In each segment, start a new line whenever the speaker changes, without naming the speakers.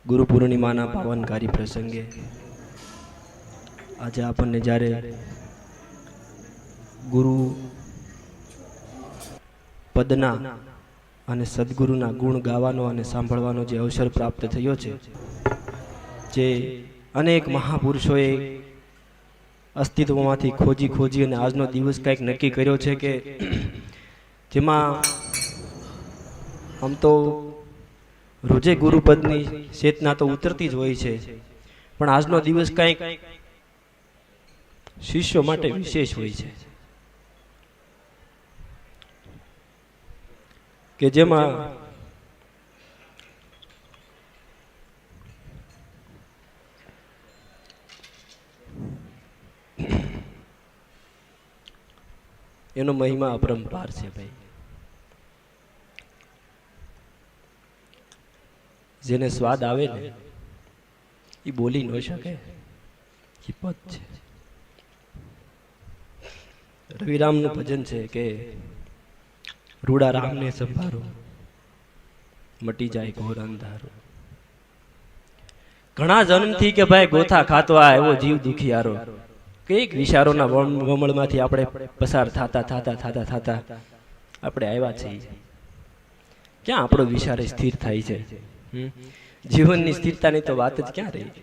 ગુરુ પૂર્ણિમાના પાવનકારી પ્રસંગે આજે આપણને જ્યારે ગુરુ પદના અને સદગુરુના ગુણ ગાવાનો અને સાંભળવાનો જે અવસર પ્રાપ્ત થયો છે, જે અનેક મહાપુરુષોએ અસ્તિત્વમાંથી ખોજી અને આજનો દિવસ કંઈક નક્કી કર્યો છે કે જેમાં આમ તો રોજે ગુરુપદની ચેતના તો ઉતરતી જ હોય છે, પણ આજનો દિવસ કંઈક શિષ્યો માટે વિશેષ હોય છે કે જેમાં એનો મહિમા અપરંપાર છે ભાઈ. જેને સ્વાદ આવે ને એ બોલી ન શકે, એ પદ છે. રવિરામનું ભજન છે કે રૂડા રામને સંભારો મટી જાય ઘોર અંધારો. ઘણા જન્મથી કે ભાઈ ગોથા ખાતો આ એવો જીવ દુખિયારો, કઈક વિચારોના વમળમાંથી આપણે પસાર થતા આપણે આવ્યા છીએ. ક્યાં આપણો વિચાર સ્થિર થાય છે? જીવનની સ્થિરતાની તો વાત જ ક્યાં રહી?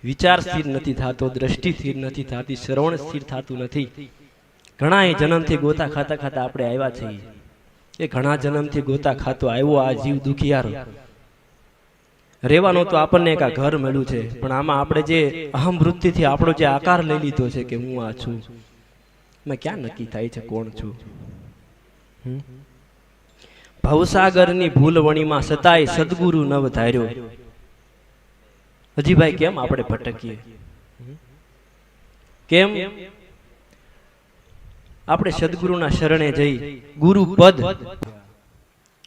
વિચાર સ્થિર નથી થતો, દ્રષ્ટિ સ્થિર નથી થતી, શ્રવણ સ્થિર થતું નથી. ઘણા જન્મથી ગોતા ખાતા આપણે આવ્યા છીએ. એ ઘણા જન્મથી ગોતા ખાતો આવ્યો આ જીવ દુખિયારો. રહેવાનો તો આપણને એક આ ઘર મળ્યું છે, પણ આમાં આપણે જે અહમ વૃત્તિથી આપણો જે આકાર લઈ લીધો છે કે હું આ છું, એમાં ક્યાં નક્કી થાય છે કોણ છું? ભવસાગરની ભૂલવણીમાં સતાય સદગુરુ નવ ધાર્યો. હજી ભાઈ કેમ આપણે ભટકીએ? કેમ આપણે સદગુરુના શરણે જઈ ગુરુ પદ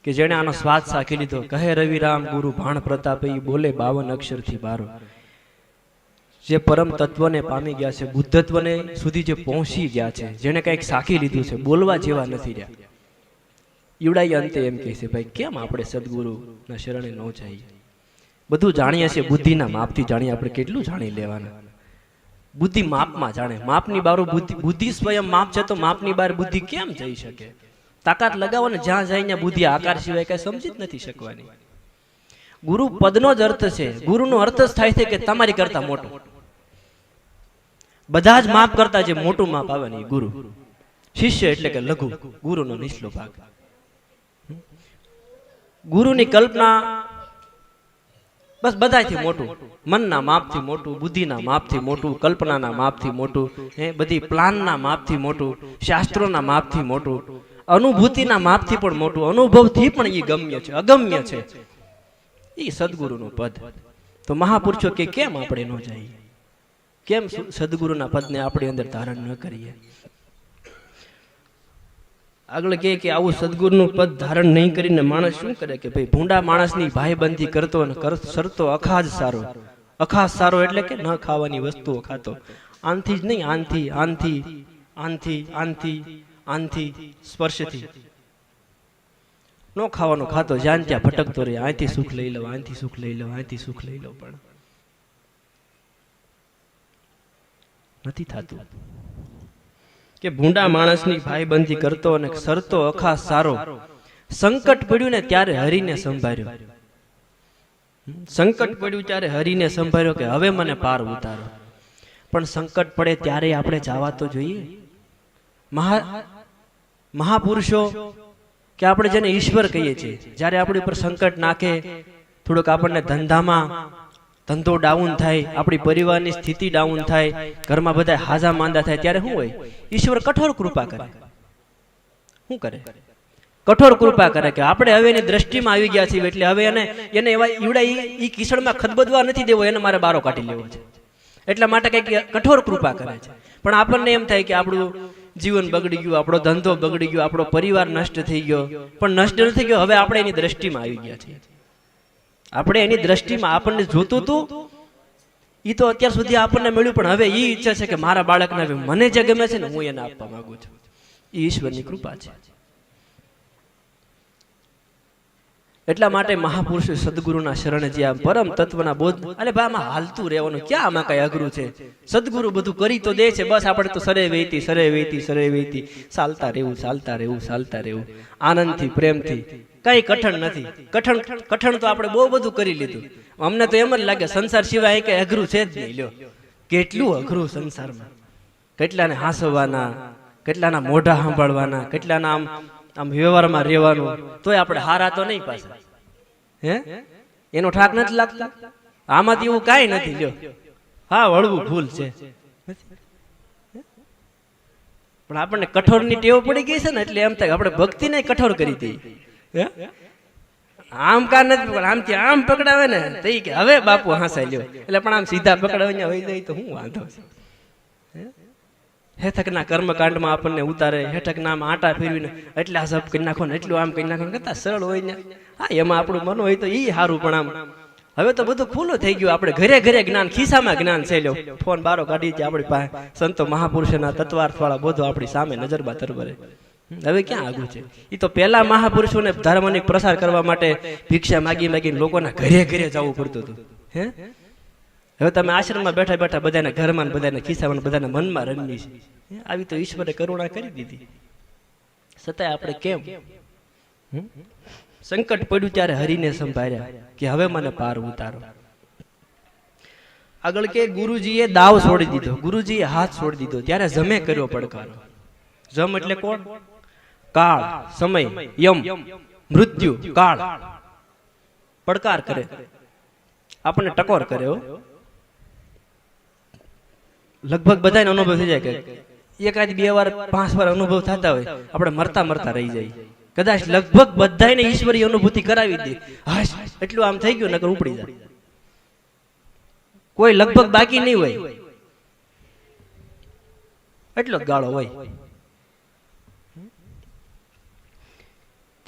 કે જેણે આનો સ્વાદ સાખી લીધો, કહે રવિરામ ગુરુ ભાણ પ્રતાપે બોલે 52 અક્ષરથી બારો. જે પરમ તત્વને પામી ગયા છે, બુદ્ધત્વને સુધી જે પહોંચી ગયા છે, જેને કંઈક સાખી લીધું છે, બોલવા જેવા નથી રહ્યા. ઈવડાઈ અંતે એમ કહે છે ભાઈ કેમ આપણે સદગુરુના શરણે ન જઈએ? બધું જાણીએ છીએ, બુદ્ધિના માપથી જાણીએ. આપણે કેટલું જાણી લેવાના? બુદ્ધિ માપમાં જાણે, માપની બાર બુદ્ધિ સ્વયં માપ છે, તો માપની બાર બુદ્ધિ કેમ જઈ શકે? તાકાત લગાવો ને જ્યાં જઈને બુદ્ધિ આકાર સિવાય કઈ સમજી જ નથી શકવાની. ગુરુ પદનો જ અર્થ છે, ગુરુનો અર્થ જ થાય છે કે તમારી કરતા મોટો. બધા જ માપ કરતા જે મોટું માપ આવે ને ગુરુ. શિષ્ય એટલે કે લઘુ, ગુરુનો નીચલો ભાગ. ગુરુની કલ્પના બસ બધાથી મોટું, મનના માપથી મોટું, બુદ્ધિના માપથી મોટું, કલ્પનાના માપથી મોટું, બધી પ્લાનના માપથી મોટું, શાસ્ત્રોના માપથી મોટું, અનુભૂતિના માપથી પણ મોટું, અનુભવથી પણ એ ગમ્ય છે, અગમ્ય છે એ સદગુરુનું પદ. તો મહાપુરુષો કે કેમ આપણે ન જઈએ? કેમ સદગુરુના પદને આપણી અંદર ધારણ ન કરીએ? આગળ કે આવું સદગુરુનું પદ ધારણ નહીં કરીને માણસ શું કરે કે ભાઈ ભૂંડા માણસની ભાઈબંધી કરતો અને સરતો અખાજ સારો. અખાજ સારો એટલે કે ન ખાવાની વસ્તુઓ ખાતો. આનથી જ નહીં, આનથી સ્પર્શથી ન ખાવાનું ખાતો, જ્યાં ત્યાં ભટકતો રહે. અહીંથી સુખ લઈ લો, અહીંથી સુખ લઈ લો, અહીંથી સુખ લઈ લો, પણ નથી થતું. કે ભૂંડા માણસની ભાઈબંધી કરતો અને સરતો અખાસ સારો. સંકટ પડ્યું ને ત્યારે હરીને સંભાળ્યો. સંકટ પડ્યું ત્યારે હરીને સંભાળ્યો કે હવે મને પાર ઉતારો. પણ સંકટ પડે ત્યારે આપણે જવા તો જોઈએ. મહાપુરુષો કે આપણે જેને ઈશ્વર કહીએ છીએ, જ્યારે આપણી ઉપર સંકટ નાખે, થોડુંક આપણને ધંધો ડાઉન થાય, આપણી પરિવારની સ્થિતિ ડાઉન થાય, ઘરમાં બધા હાજા માંદા થાય, ત્યારે શું હોય? ઈશ્વર કઠોર કૃપા કરે. શું કરે? કઠોર કૃપા કરે કે આપણે હવે એની દ્રષ્ટિમાં આવી ગયા છીએ, એટલે હવે એને એવા ઈવડા ઈ કિશોરમાં ખદબદવા નથી દેવો, એને મારે બારો કાઢી લેવો છે. એટલા માટે કઈક કઠોર કૃપા કરે છે. પણ આપણને એમ થાય કે આપણું જીવન બગડી ગયું, આપણો ધંધો બગડી ગયો, આપણો પરિવાર નષ્ટ થઈ ગયો. પણ નષ્ટ નથી ગયો, હવે આપણે એની દ્રષ્ટિમાં આવી ગયા છીએ. આપણે એની દ્રષ્ટિમાં આપણને જોતું હતું એ તો અત્યાર સુધી આપણને મળ્યું, પણ હવે એ ઈચ્છા છે કે મારા બાળકને મને જે ગમે છે ને હું એને આપવા માંગુ છું. એ ઈશ્વરની કૃપા છે. એટલા માટે મહાપુરુષો સદગુરુના શરણે જે આ પરમ તત્વના બોધ, અરે ભાઈ આમાં હાલતું રહેવાનું ક્યાં, આમાં કઈ અઘરું છે? સદગુરુ બધું કરી તો દે છે, બસ આપણે તો સરે વેતી ચાલતા રહેવું આનંદથી પ્રેમથી. કઈ કઠણ નથી. કઠણ તો આપણે બહુ બધું કરી લીધું. અમને તો એમ જ લાગે સંસાર સિવાય કઈ અઘરું છે જ નહીં. લ્યો કેટલું અઘરું સંસારમાં, કેટલાને હાંસવાના, કેટલાના મોઢા સાંભળવાના, કેટલાના આમ વ્યવહારમાં રહેવાનું, તોય આપણે હારા તો નહીં પાછા. હે એનો ઠાક નથી લાગતો? આમાંથી એવું કાંઈ નથી. લ્યો હા વળવું ભૂલ છે, પણ આપણને કઠોરની ટેવ પડી ગઈ છે ને, એટલે એમ થાય આપણે ભક્તિને કઠોર કરી દઈએ. આમ કા નથી, પણ આમથી આમ પકડાવે ને તો કે હવે બાપુ હાંસાઈ લ્યો, એટલે પણ આમ સીધા પકડાવે હોય જાય તો હું વાંધો છે? હેઠકના કર્મકાંડમાં આપણને ઉતારે, હેઠકના આમ આટા ફેરવીને એટલા સબ કરી નાખો ને એટલું આમ કરી નાખો ને, કરતા સરળ હોય ને. હા એમાં આપણું મન હોય તો એ સારું, પણ આમ હવે તો બધું ખુલ્લું થઈ ગયું. આપણે ઘરે ઘરે જ્ઞાન, ખિસ્સામાં જ્ઞાન છે. લ્યો ફોન બારો કાઢી છે આપણી પાસે, સંતો મહાપુરુષોના તત્વાર્થ વાળા બધું આપણી સામે નજરમાં તરબરે. હવે ક્યાં આગળ છે? એ તો પેલા મહાપુરુષોને ધર્મની પ્રસાર કરવા માટે ભિક્ષા માગીને લોકોના ઘરે ઘરે જવું પડતું હતું. હે હવે તમે આશ્રમમાં બેઠા બેઠા બધાના ઘરમાં, બધાના ખિસ્સામાં, બધાના મનમાં રમી છે. આવી તો ઈશ્વરે કરુણા કરી દીધી. છતાંય આપણે કેમ? સંકટ પડ્યું ત્યારે હરિને સંભાળ્યા કે હવે મને પાર ઉતારો. આગળ કે ગુરુજીએ દાવ છોડી દીધો, ગુરુજીએ હાથ છોડી દીધો ત્યારે જમે કર્યો પડકારો. જમ એટલે કોણ? કાળ, સમય, યમ, મૃત્યુ, કાળ પડકાર કરે, આપણને ટકોર કરે. લગભગ બધાને અનુભવ થઈ જાય કે એકાદ 2 વાર 5 વાર અનુભવ થતા હોય, આપણે મરતા રહી જાય. કદાચ લગભગ બધાને ઈશ્વરી અનુભૂતિ કરાવી દે, હાશ એટલું આમ થઈ ગયું, નકર ઉપડી જાય. કોઈ લગભગ બાકી નહીં હોય, એટલો જ ગાળો હોય.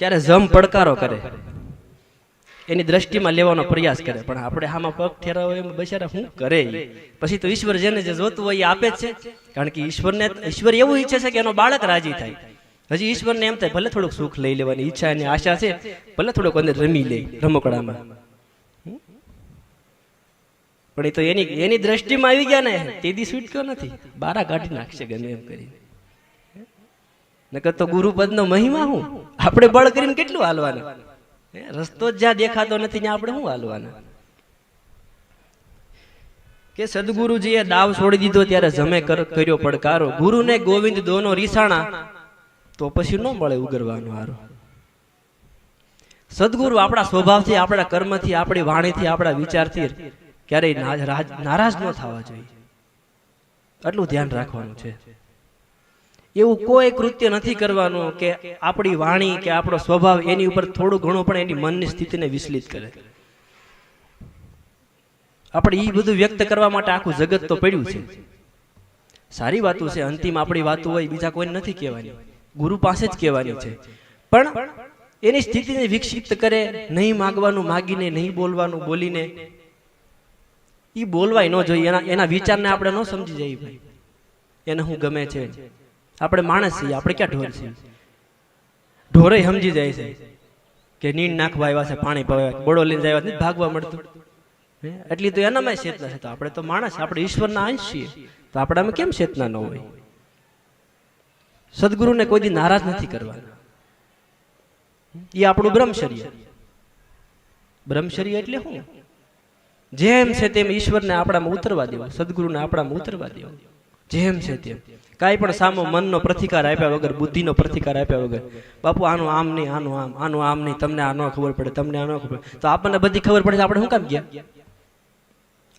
ત્યારે જમ પડકારો કરે, એની દ્રષ્ટિમાં લેવાનો પ્રયાસ કરે, પણ આપણે આમાં પગ ઠેરાવો એમ બચારા શું કરે? પછી તો ઈશ્વર જેને જે જોતું હોય એ આપે જ છે. કારણ કે ઈશ્વર એવું ઈચ્છે છે કે એનો બાળક રાજી થાય. હજી ઈશ્વરને એમ થાય ભલે થોડુંક સુખ લઈ લેવાની ઈચ્છા એની આશા છે, ભલે થોડુંક અંદર રમી લે રમકડામાં, પણ એ તો એની દ્રષ્ટિમાં આવી ગયા ને તે દી છૂટક્યો નથી, બારા કાઢી નાખશે ગમે એમ કરી. નકર તો ગુરુપદનો મહિમા હું, આપણે બળ કરીને કેટલું હાલવાનું? રસ્તો જ જ્યાં દેખાતો નથી ત્યાં આપણે શું હાલવાના? કે સદગુરુજીએ દાવ છોડી દીધો ત્યારે જમે કર્યો પડકારો. ગુરુને ગોવિંદ દોનો રીસાણા તો પછી ન મળે ઉગરવાનો હારો. સદગુરુ આપણા સ્વભાવથી, આપણા કર્મથી, આપણી વાણીથી, આપણા વિચારથી ક્યારેય નારાજ ન થવા જોઈએ. આટલું ધ્યાન રાખવાનું છે. એવું કોઈ કૃત્ય નથી કરવાનું કે આપણી વાણી કે આપણો સ્વભાવ એની ઉપર થોડું ઘણું પણ એની મનની સ્થિતિને વિચલિત કરે. આપણે એ બધું વ્યક્ત કરવા માટે આખું જગત તો પડ્યું છે. સારી વાતો છે, અંતિમ આપણી વાતો હોય, બીજા કોઈને નથી કહેવાની, ગુરુ પાસે જ કહેવાની છે. પણ એની સ્થિતિને વિક્ષિપ્ત કરે, નહીં માગવાનું માગીને, નહીં બોલવાનું બોલીને, એ બોલવાય ન જોઈએ. એના વિચારને આપણે ન સમજી જઈએ ભાઈ એને હું ગમે છે. આપણે માણસ છીએ, આપણે ક્યાં ઢોર છીએ? ઢોરે સમજી જાય છે કે નીંદ નાખવા આવ્યા છે, પાણી પીવા, બળો લઈને આવ્યા નથી ભાગવા મળતું. એટલી તો એનામાં ચેતના છે. તો આપણે તો માણસ, આપણે ઈશ્વરના અંશ છીએ, તો આપણામાં કેમ ચેતના ન હોય? સદગુરુને કોઈ દી નારાજ નથી કરવાના. એ આપણું બ્રહ્મચર્ય. બ્રહ્મચર્ય એટલે શું? જેમ છે તેમ ઈશ્વરને આપણામાં ઉતરવા દેવો, સદગુરુને આપણામાં ઉતરવા દેવો, જેમ છે તેમ. કાંઈ પણ સામો મનનો પ્રતિકાર આપ્યા વગર, બુદ્ધિનો પ્રતિકાર આપ્યા વગર, બાપુ આનું આમ નહીં, આનું આમ નહીં, તમને આ ન ખબર પડે, તમને આ ન ખબર પડે. તો આપણને બધી ખબર પડે, આપણે શું કામ ગયા?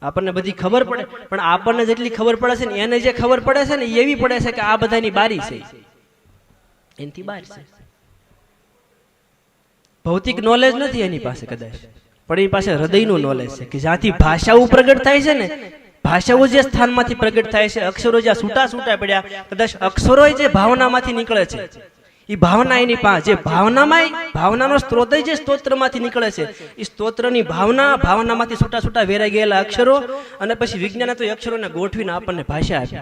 આપણને બધી ખબર પડે, પણ આપણને જેટલી ખબર પડે છે ને એને જે ખબર પડે છે ને એવી પડે છે કે આ બધાની બારી છે, એનથી બહાર છે. ભૌતિક નોલેજ નથી એની પાસે કદાચ, પણ એની પાસે હૃદયનું નોલેજ છે કે જ્યાંથી ભાષાઓ પ્રગટ થાય છે ને, ભાષાઓ જે સ્થાનમાંથી પ્રગટ થાય છે, અક્ષરો જ્યાં છૂટા પડ્યા, કદાચ અક્ષરો જે ભાવનામાંથી નીકળે છે, એ ભાવના એની પાસે, જે ભાવનાનો સ્ત્રોત જે સ્તોત્રમાંથી નીકળે છે, એ સ્તોત્રની ભાવનામાંથી છૂટા વેરાઈ ગયેલા અક્ષરો, અને પછી વિજ્ઞાને તો એ અક્ષરોને ગોઠવીને આપણને ભાષા આપી,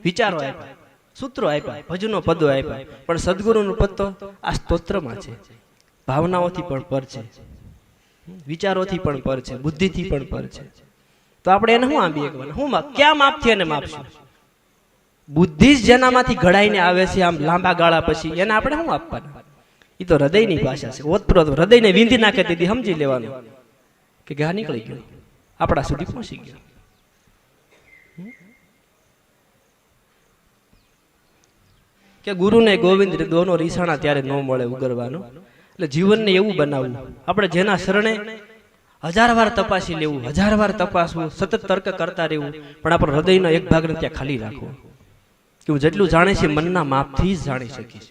વિચારો આપ્યા, સૂત્રો આપ્યા, ભજનો પદો આપ્યા. પણ સદગુરુનું પદ તો આ સ્તોત્રમાં છે. ભાવનાઓથી પણ પર છે, વિચારોથી પણ પર છે, બુદ્ધિથી પણ પર છે. તો આપણે એને શું આપીએ? હું ક્યાં માપથી એને માપશું? બુદ્ધિ જ જેનામાંથી ઘડાઈને આવે છે આમ લાંબા ગાળા પછી, એને આપણે શું આપવાના? એ તો હૃદયની ભાષા છે. ઓતપ્રોત હૃદયને વીંધી નાખે તેથી સમજી લેવાનું કે ઘા નીકળી ગયો, આપણા સુધી પહોંચી ગયો. કે ગુરુને ગોવિંદ દોનો રીસાણા ત્યારે ન મળે ઉગરવાનો. એટલે જીવનને એવું બનાવવું, આપણે જેના શરણે 1000 વાર તપાસી લેવું, 1000 વાર તપાસવું, સતત તર્ક કરતા રહેવું, પણ આપણો હૃદયનો એક ભાગને ત્યાં ખાલી રાખવો કે હું જેટલું જાણે છે મનના માપથી જ જાણી શકીશ,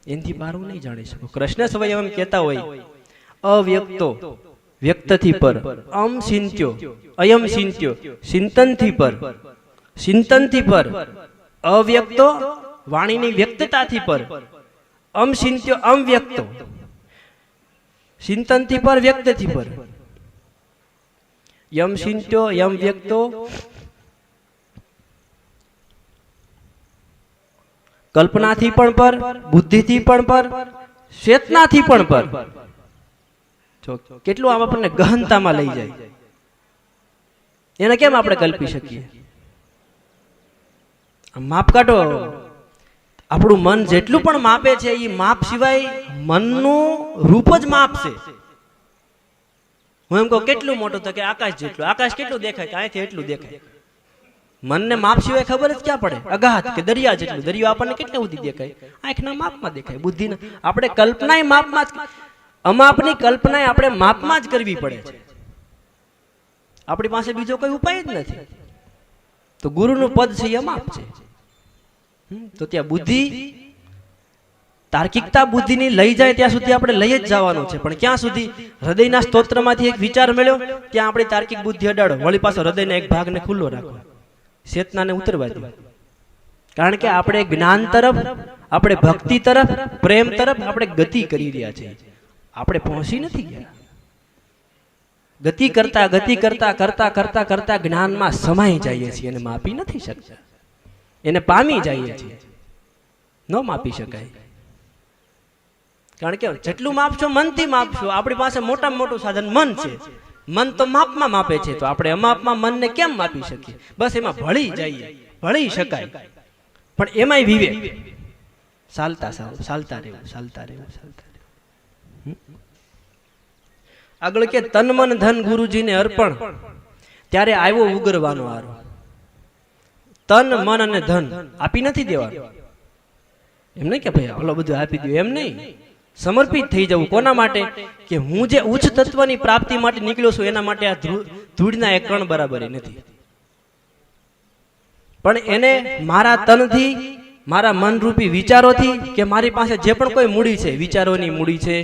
એનાથી બહાર હું નહીં જાણી શકું. કૃષ્ણ સ્વયં એમ કહેતા હોય, અવ્યક્તો વ્યક્તથી પર, અમ ચિંત્યો અયમ ચિંત્યો ચિંતનથી પર, ચિંતનથી પર, અવ્યક્તો વાણીની વ્યક્તતાથી પર, અમ ચિંત્યો અમ વ્યક્તો ચિંતનથી પર, વ્યક્તથી પર, યમ ચિંત્યો યમ વ્યક્તો કલ્પનાથી પણ પર, બુદ્ધિથી પણ પર, ચેતનાથી પણ પર. કેટલું આમ આપણને ગહનતામાં લઈ જાય. એને કેમ આપણે કલ્પી શકીએ? માપ કાઢો. આપણું મન જેટલું પણ માપે છે એ માપ સિવાય મનનું રૂપ જ માપ છે. હું એમ કહું કેટલું મોટું, તો કે આકાશ જેટલું. આકાશ કેટલું દેખાય? અહીંથી એટલું દેખાય. મનને માપ સિવાય ખબર જ ક્યાં પડે? અગાધ કે દરિયા જેટલું. દરિયો આપણને કેટલા સુધી દેખાય? આંખના માપમાં દેખાય. બુદ્ધિના આપણે કલ્પનાય માપમાં જ, અમાપની કલ્પના આપણે માપમાં જ કરવી પડે છે. આપણી પાસે બીજો કોઈ ઉપાય જ નથી. તો ગુરુનું પદ છે એ માપ છે. તો ત્યાં બુદ્ધિ, તાર્કિકતા બુદ્ધિની લઈ જાય ત્યાં સુધી આપણે લઈ જ જવાનું છે. પણ ક્યાં સુધી? હૃદયના સ્તોત્રમાંથી એક વિચાર મળ્યો, ત્યાં આપણી તાર્કિક બુદ્ધિ અડાડો, વળી પાછો હૃદયના એક ભાગને ખુલ્લો રાખો, ચેતનાને ઉતરવા દો. કારણ કે આપણે જ્ઞાન તરફ, આપણે ભક્તિ તરફ, પ્રેમ તરફ આપણે ગતિ કરી રહ્યા છીએ. આપણે પહોંચી નથી ગયા. ગતિ કરતા ગતિ કરતા કરતા કરતા કરતા જ્ઞાનમાં સમાઈ જઈએ છીએ અને માપી નથી શકતા. એને પામી જઈએ છીએ, ન માપી શકાય. કારણ કે જેટલું માપશો મનથી માપશો. આપણી પાસે મોટામાં મોટું સાધન મન છે. મન તો માપમાં માપે છે, તો આપણે અમાપમાં મનને કેમ માપી શકીએ? બસ એમાં ભળી જઈએ. ભળી શકાય, પણ એમાંય વિવેક. ચાલતા રહેવું, ચાલતા રહેવું, ચાલતા રહેવું, ચાલતા રહેવું. આગળ કે તન મન ધન ગુરુજીને અર્પણ, ત્યારે આવ્યો ઉગરવાનો વારો. તન મન અને ધન આપી નથી દેવાનું. એમ નહીં કે ભાઈ ઓલો બધું આપી દો, એમ નહીં. સમર્પિત થઈ જવું. કોના માટે? કે હું જે ઉચ્ચ તત્વની પ્રાપ્તિ માટે નીકળ્યો છું એના માટે આ ધૂળના એક કણ બરાબર નથી. પણ એને મારા તનથી, મારા મનરૂપી વિચારોથી, કે મારી પાસે જે પણ કોઈ મૂડી છે, વિચારોની મૂડી છે,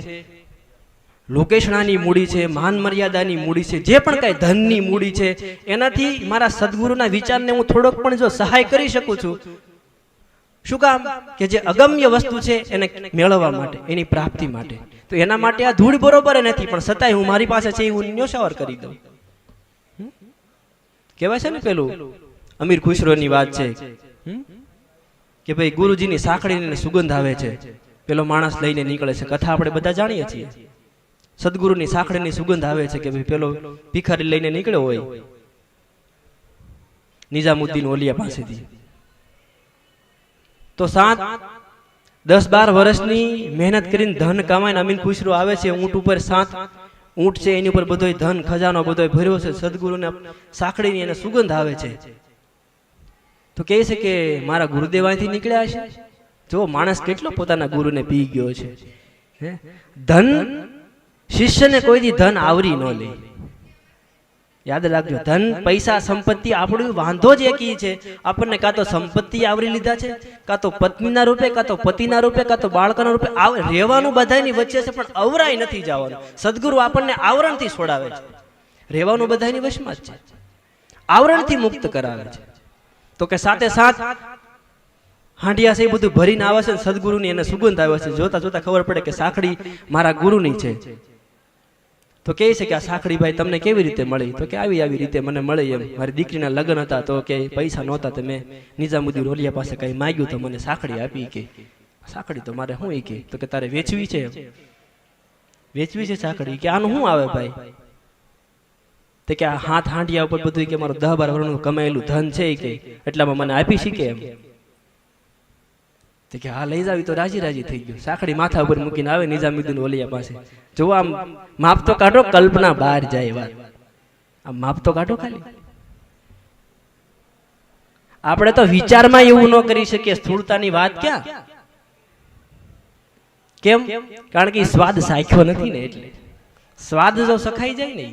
લોકેશનાની મૂડી છે, માન મર્યાદાની મૂડી છે, જે પણ કઈ ધનની મૂડી છે, એનાથી મારા સદગુરુના વિચારને હું થોડોક પણ જો સહાય કરી શકું છું. શું કામ? કે જે અગમ્ય વસ્તુ છે એને મેળવવા માટે, એની પ્રાપ્તિ માટે. તો એના માટે આ ધૂળ બરોબર નથી, પણ છતાંય હું મારી પાસે છે હું ન્યોશાવર કરી દઉં. કહેવાય છે ને પેલું અમીર ખુશરોની વાત છે કે ભાઈ ગુરુજીની સાંકળીને સુગંધ આવે છે, પેલો માણસ લઈને નીકળે છે. કથા આપણે બધા જાણીએ છીએ. સદગુરુની સાંકળીની સુગંધ આવે છે કે ભાઈ પેલો ભિખારી લઈને નીકળ્યો હોય નિઝામુદ્દીન ઓલિયા પાસેથી. તો 7-10-12 વર્ષની મહેનત કરીને ધન કમાઈને અમીન ખુશરો આવે છે. ઊંટ ઉપર 7 ઊંટ છે, એની ઉપર બધો ધન ખજાનો બધો ભર્યો છે. સદગુરુને સાંકળીની એને સુગંધ આવે છે. તો કહે છે કે મારા ગુરુદેવ અહીંથી નીકળ્યા છે. જો માણસ કેટલો પોતાના ગુરુને પી ગયો છે. ધન શિષ્યને કોઈ દી ધન આવરી ન લે. યાદ રાખજો, ધન પૈસા સંપત્તિ આપણું વાંધો જ એક છે. આપણને કાં તો સંપત્તિ આવરી લીધા છે, કાં તો પત્નીના રૂપે, કાં તો પતિના રૂપે, કાં તો બાળકોના રૂપે. રહેવાનું બધાની વચ્ચે છે, પણ અવરાય નથી જવાનું. સદગુરુ આપણને આવરણથી છોડાવે છે. રહેવાનું બધાની વશમાં જ છે, આવરણથી મુક્ત કરાવે છે. તો કે સાથે સાથ હાંડિયા છે એ બધું ભરીને આવે છે. સદગુરુની એને સુગંધ આવે છે. જોતા જોતા ખબર પડે કે સાંકળી મારા ગુરુની છે. તો કહે છે કે આ સાંકળી ભાઈ તમને કેવી રીતે મળી? તો કે આવી આવી રીતે મને મળી. એમ મારી દીકરીના લગ્ન હતા, તો કે પૈસા નહોતા, તો મેં નિઝામુદ્દીન ઓલિયા પાસે કઈ માંગ્યું તો મને સાંકળી આપી. કે સાંકળી તો મારે શું? કે તો કે તારે વેચવી છે. વેચવી છે સાંકળી કે આનું શું આવે ભાઈ? તે કે આ હાથ હાંડિયા ઉપર બધું કે મારું 10-12 વર્ષનું કમાયેલું ધન છે કે એટલામાં મને આપી શીખે એમ. તે કે હા લઈ જાવી તો રાજી રાજી થઈ ગયો. સાંકળી માથા ઉપર મૂકીને આવે નિઝામુદ્દીન ઓલિયા પાસે. જો આમ માપ તો કાઢો, કલ્પના બહાર જાય વાત. આમ માપ તો કાઢો ખાલી. આપણે તો વિચારમાં એવું ન કરી શકીએ. સ્થૂળતાની વાત ક્યાં? કેમ? કારણ કે સ્વાદ સાખ્યો નથી ને, એટલે સ્વાદ જો સખાઈ જાય ને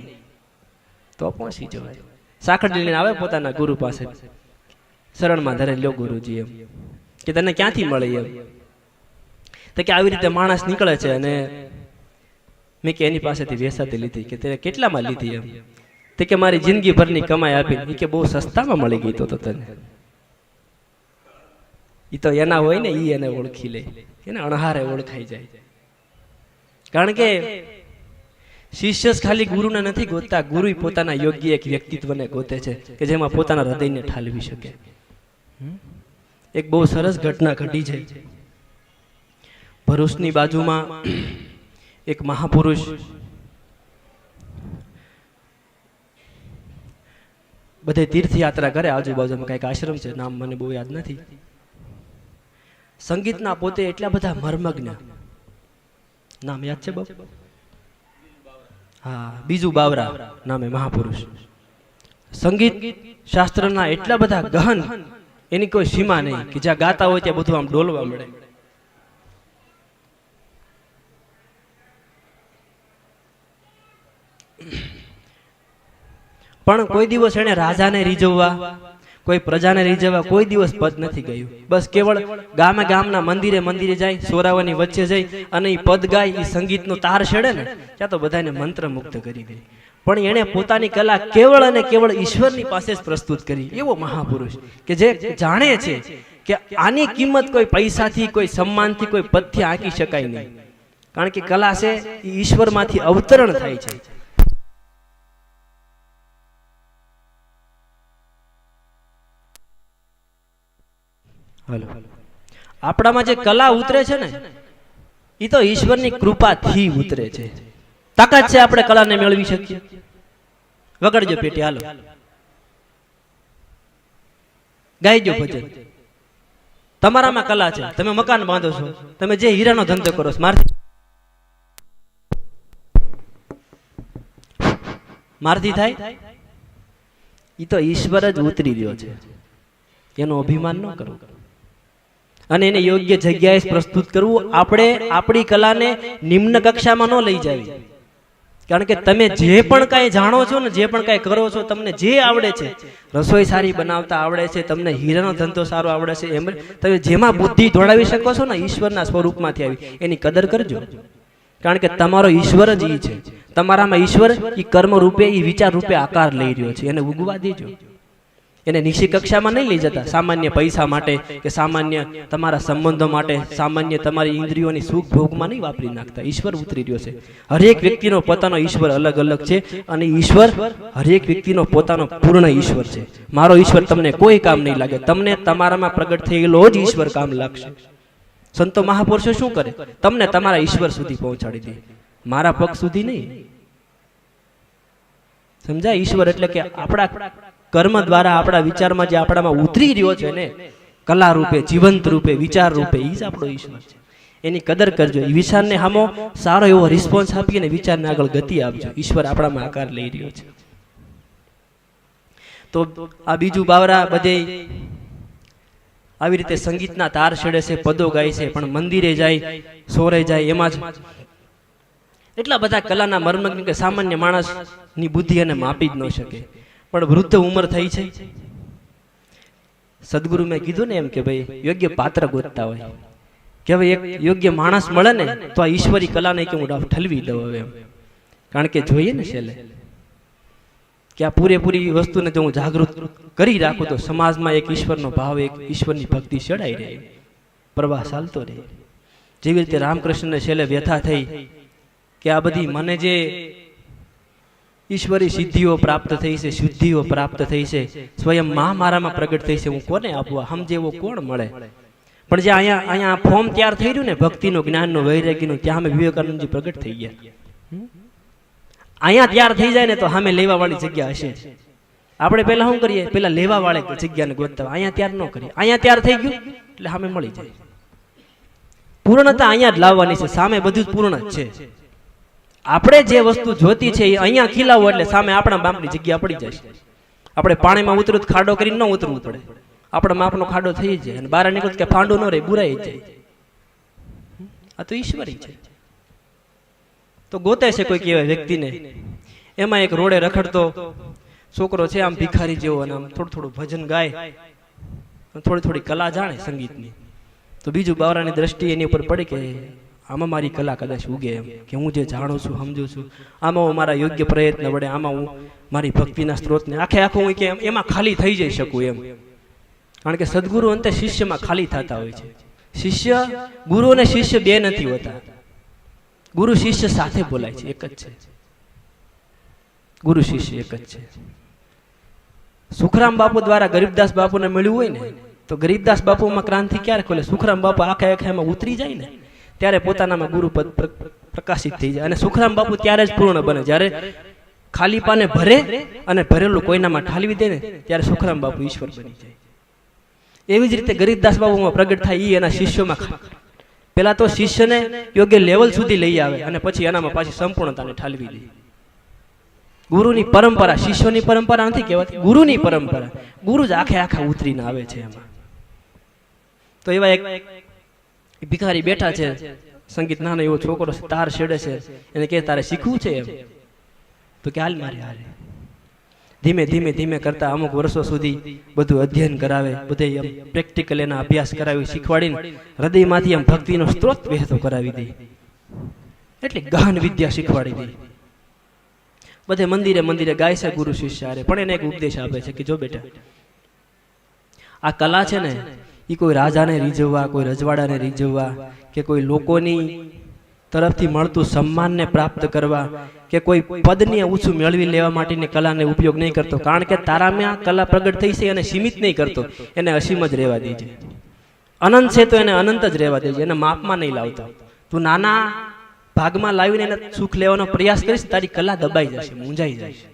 તો પહોંચી જવાય. સાંકળી લઈને આવે પોતાના ગુરુ પાસે, શરણમાં ધરે, લ્યો ગુરુજી એમ કે તને ક્યાંથી મળે એમ. તો કે આવી રીતે માણસ નીકળે છે અને મેં કે એની પાસેથી વેસાતી લીધી. કે તે કેટલામાં લીધી એમ? તે કે મારી જિંદગી ભરની કમાઈ આપી. કે બહુ સસ્તામાં મળી ગઈ તો તને. ઈ તો એના હોય ને, ઈ એને ઓળખી લે, એને અણહારે ઓળખાઈ જાય. કારણ કે શિષ્ય ખાલી ગુરુને નથી ગોતતા, ગુરુ પોતાના યોગ્ય એક વ્યક્તિત્વને ગોતે છે કે જેમાં પોતાના હૃદયને ઠાલવી શકે. એક બહુ સરસ ઘટના ઘટી છે. ભરૂચની બાજુમાં એક મહાપુરુષ બધે તીર્થયાત્રા કરે, આજુબાજુમાં કઈક આશ્રમ છે, નામ મને બહુ યાદ નથી. સંગીતના પોતે એટલા બધા મર્મજ્ઞ, નામ યાદ છે બાપ? હા, બીજુ બાવરા નામે મહાપુરુષ. સંગીત શાસ્ત્રના એટલા બધા ગહન, એની કોઈ સીમા નહીં, કે જ્યાં ગાતા હોય ત્યાં બધું આમ ડોલવા મળે. પણ કોઈ દિવસ એને રાજાને રીઝવવા, કોઈ પ્રજાને રીઝવવા કોઈ દિવસ પદ નથી ગયું. બસ કેવળ ગામે ગામના મંદિરે મંદિરે જાય, સોરાવાની વચ્ચે જાય અને એ પદ ગાય, એ સંગીતનો તાર છેડે ને ત્યાં તો બધાને મંત્રમુગ્ધ કરી દે. પણ એણે પોતાની કલા કેવળ અને કેવળ ઈશ્વરની પાસે જ પ્રસ્તુત કરી. એવો મહાપુરુષ કે જે જાણે છે કે આની કિંમત કોઈ પૈસાથી, કોઈ સન્માનથી, કોઈ પદથી આંકી શકાય નહીં. કારણ કે કલા છે એ ઈશ્વરમાંથી અવતરણ થાય છે. હાલો, આપણામાં જે કલા ઉતરે છે ને એ તો ઈશ્વરની કૃપાથી ઉતરે છે. તાકાત છે આપણે કલાને મેળવી શકીએ? વગાડજો પેટી, હાલો ગાઈજો ભજન. તમારામાં કલા છે, તમે મકાન બાંધો છો, તમે જે હીરાનો ધંધો કરો છો, મારથી થાય? એ તો ઈશ્વર જ ઉતરી રહ્યો છે, એનો અભિમાન ન કરો અને એને યોગ્ય જગ્યાએ પ્રસ્તુત કરવું. આપણે આપણી કલાને નિમ્ન કક્ષામાં ન લઈ જાવી. કારણ કે તમે જે પણ કાંઈ જાણો છો ને, જે પણ કાંઈ કરો છો, તમને જે આવડે છે, રસોઈ સારી બનાવતા આવડે છે, તમને હીરાનો ધંધો સારો આવડે છે, એમ તમે જેમાં બુદ્ધિ દોડાવી શકો છો ને ઈશ્વરના સ્વરૂપમાંથી આવી, એની કદર કરજો. કારણ કે તમારો ઈશ્વર જ ઈ છે. તમારામાં ઈશ્વર ઈ કર્મ રૂપે, ઈ વિચાર રૂપે આકાર લઈ રહ્યો છે. એને ઉગવા દેજો. એને નીચી કક્ષામાં નહીં લઈ જતા સામાન્ય પૈસા માટે કે સામાન્ય તમારા સંબંધો માટે, સામાન્ય તમારી ઇન્દ્રિયોની સુખ ભોગમાં નહીં વાપરી નાખતા. ઈશ્વર ઉતરી રહ્યો છે. હરેક વ્યક્તિનો પોતાનો ઈશ્વર અલગ અલગ છે અને ઈશ્વર હરેક વ્યક્તિનો પોતાનો પૂર્ણ ઈશ્વર છે. મારો ઈશ્વર તમને કોઈ કામ નહીં લાગે, તમને તમારામાં પ્રગટ થયેલો જ ઈશ્વર કામ લાગશે. સંતો મહાપુરુષો શું કરે? તમને તમારા ઈશ્વર સુધી પહોંચાડી દે, મારા પગ સુધી નહીં. સમજાય? ઈશ્વર એટલે કે આપણા કર્મ દ્વારા, આપણા વિચારમાં જે આપણામાં ઉતરી રહ્યો છે ને, કલા રૂપે, જીવંત રૂપે, વિચાર રૂપે, એ જ આપણો ઈશ્વર છે. એની કદર કરજો. એ વિચારને સામો સારો એવો રિસ્પોન્સ આપી અને વિચારને આગળ ગતિ આપજો. ઈશ્વર આપણામાં આકાર લઈ રહ્યો છે. તો આ બીજું બાવરા બધે આવી રીતે સંગીતના તાર છેડે છે, પદો ગાય છે, પણ મંદિરે જાય, સોરે જાય, એમાં જ એટલા બધા કલાના મર્મ કે સામાન્ય માણસની બુદ્ધિ એને માપી જ ન શકે. પણ વૃદ્ધ ઉંમર થઈ છે. સદગુરુ મેં કીધું ને એમ કે ભાઈ યોગ્ય પાત્ર ગોતતા હોય કે હવે એક યોગ્ય માણસ મળે ને તો આ ઈશ્વરી કલાને કે હું ઠલવી દઉં હવે એમ. કારણ કે જોઈએ ને છેલ્લે કે આ પૂરેપૂરી વસ્તુને જો હું જાગૃત કરી રાખું તો સમાજમાં એક ઈશ્વરનો ભાવ, એક ઈશ્વરની ભક્તિ ચડાઈ રહે, પ્રવાહ ચાલતો રહે. જેવી રીતે રામકૃષ્ણને છેલ્લે વ્યથા થઈ કે આ બધી મને જે ઈશ્વરી સિદ્ધિઓ પ્રાપ્ત થઈ છે, શુદ્ધિઓ પ્રાપ્ત થઈ છે, સ્વયં માં મારામાં પ્રગટ થઈ છે, હું કોને આપવા? સમજેવો કોણ મળે? પણ જે અહીંયા ફોર્મ તૈયાર થઈ રહ્યું ને ભક્તિનું, જ્ઞાનનું, વૈરાગ્યનું, ત્યાં અમે વિવેકાનંદજી પ્રગટ થઈ ગયા. અહીંયા તૈયાર થઈ જાય ને તો સામે લેવા વાળી જગ્યા હશે. આપણે પેલા શું કરીએ, પેલા લેવા વાળે જગ્યાને ગોતતા, અહીંયા તૈયાર ન કરીએ. અહીંયા તૈયાર થઈ ગયું એટલે સામે મળી જાય. પૂર્ણતા અહીંયા જ લાવવાની છે, સામે બધું જ પૂર્ણ જ છે. આપણે જે વસ્તુ જોતી છે એ અહીંયા ખીલાવો એટલે સામે આપણા બાપની જગ્યા પડી જાય. આપણે પાણીમાં ઉતરું તો ખાડો કરીને ન ઉતરવું પડે, આપણા માપનો ખાડો થઈ જાય અને બહાર નીકળતું કે ફાંડો ન રહે, બુરાઈ જાય. આ તો ઈશ્વરી છે. તો ગોતે છે કોઈ કેવા વ્યક્તિને, એમાં એક રોડે રખડતો છોકરો છે, આમ ભિખારી જેવો, અને આમ થોડું થોડું ભજન ગાય, થોડી થોડી કલા જાણે સંગીતની. તો બીજું બાવરાની દ્રષ્ટિ એની ઉપર પડી કે આમાં મારી કલા કદાચ ઉગે, એમ કે હું જે જાણું છું, સમજુ છું, આમાં હું મારા યોગ્ય પ્રયત્ન વડે, આમાં હું મારી ભક્તિના સ્ત્રોતને આખે આખું હું કે એમાં ખાલી થઈ જઈ શકું એમ. કારણ કે સદગુરુ અંતે શિષ્યમાં ખાલી થતા હોય છે. શિષ્ય, ગુરુ અને શિષ્ય બે નથી હોતા. ગુરુ શિષ્ય સાથે બોલાય છે, એક જ છે. ગુરુ શિષ્ય એક જ છે. સુખરામ બાપુ દ્વારા ગરીબદાસ બાપુને મળ્યું હોય ને, તો ગરીબદાસ બાપુમાં ક્રાંતિ ક્યારે ખોલે? સુખરામ બાપુ આખા આખા એમાં ઉતરી જાય ને ત્યારે પોતાનામાં ગુરુપદ પ્રકાશિત થઈ જાય. અને સુખરામ બાપુ ત્યારે જ પૂર્ણ બને, જ્યારે ખાલી પાને ભરે અને ભરેલું કોઈનામાં ઠાલવી દે ને ત્યારે સુખરામ બાપુ ઈશ્વર બની જાય. એવી જ રીતે ગરીબદાસ બાપુમાં પ્રગટ થાય એ એના શિષ્યોમાં. પેલા તો શિષ્યને યોગ્ય લેવલ સુધી લઈ આવે અને પછી એનામાં પાછી સંપૂર્ણતાને ઠાલવી દે. ગુરુની પરંપરા શિષ્યોની પરંપરા નથી કહેવાતી, ગુરુની પરંપરા. ગુરુ જ આખે આખા ઉતરીને આવે છે એમાં. તો એવા એક ભિખારી બેઠા છે, સંગીત નાનો એવો છોકરો તાર છેડે છે, એને કહે તારે શીખવું છે એમ? તો કે હાલ મારે હારે. ધીમે ધીમે ધીમે કરતા અમુક વર્ષો સુધી બધું અધ્યયન કરાવે, બધે એમ પ્રેક્ટિકલ એના અભ્યાસ કરાવી, શીખવાડીને હૃદયમાંથી એમ ભક્તિનો સ્ત્રોત વહેતો કરાવી દે. એટલે ગહન વિદ્યા શીખવાડી દે. બધે મંદિરે મંદિરે ગાય છે ગુરુ શિષ્ય હારે, પણ એને એક ઉપદેશ આપે છે કે જો બેટા, આ કલા છે ને એ કોઈ રાજાને રીઝવવા, કોઈ રજવાડાને રીઝવવા, કે કોઈ લોકોની તરફથી મળતું સન્માનને પ્રાપ્ત કરવા, કે કોઈ પદને ઊંચું મેળવી લેવા માટેની કલાને ઉપયોગ નહીં કરતો. કારણ કે તારામાં કલા પ્રગટ થઈ છે એને સીમિત નહીં કરતો, એને અસીમ જ રહેવા દેજે. અનંત છે તો એને અનંત જ રહેવા દેજે, એને માપમાં નહીં લાવતો. તું નાના ભાગમાં લાવીને એને સુખ લેવાનો પ્રયાસ કરીશ, તારી કલા દબાઈ જશે, મૂંઝાઈ જશે.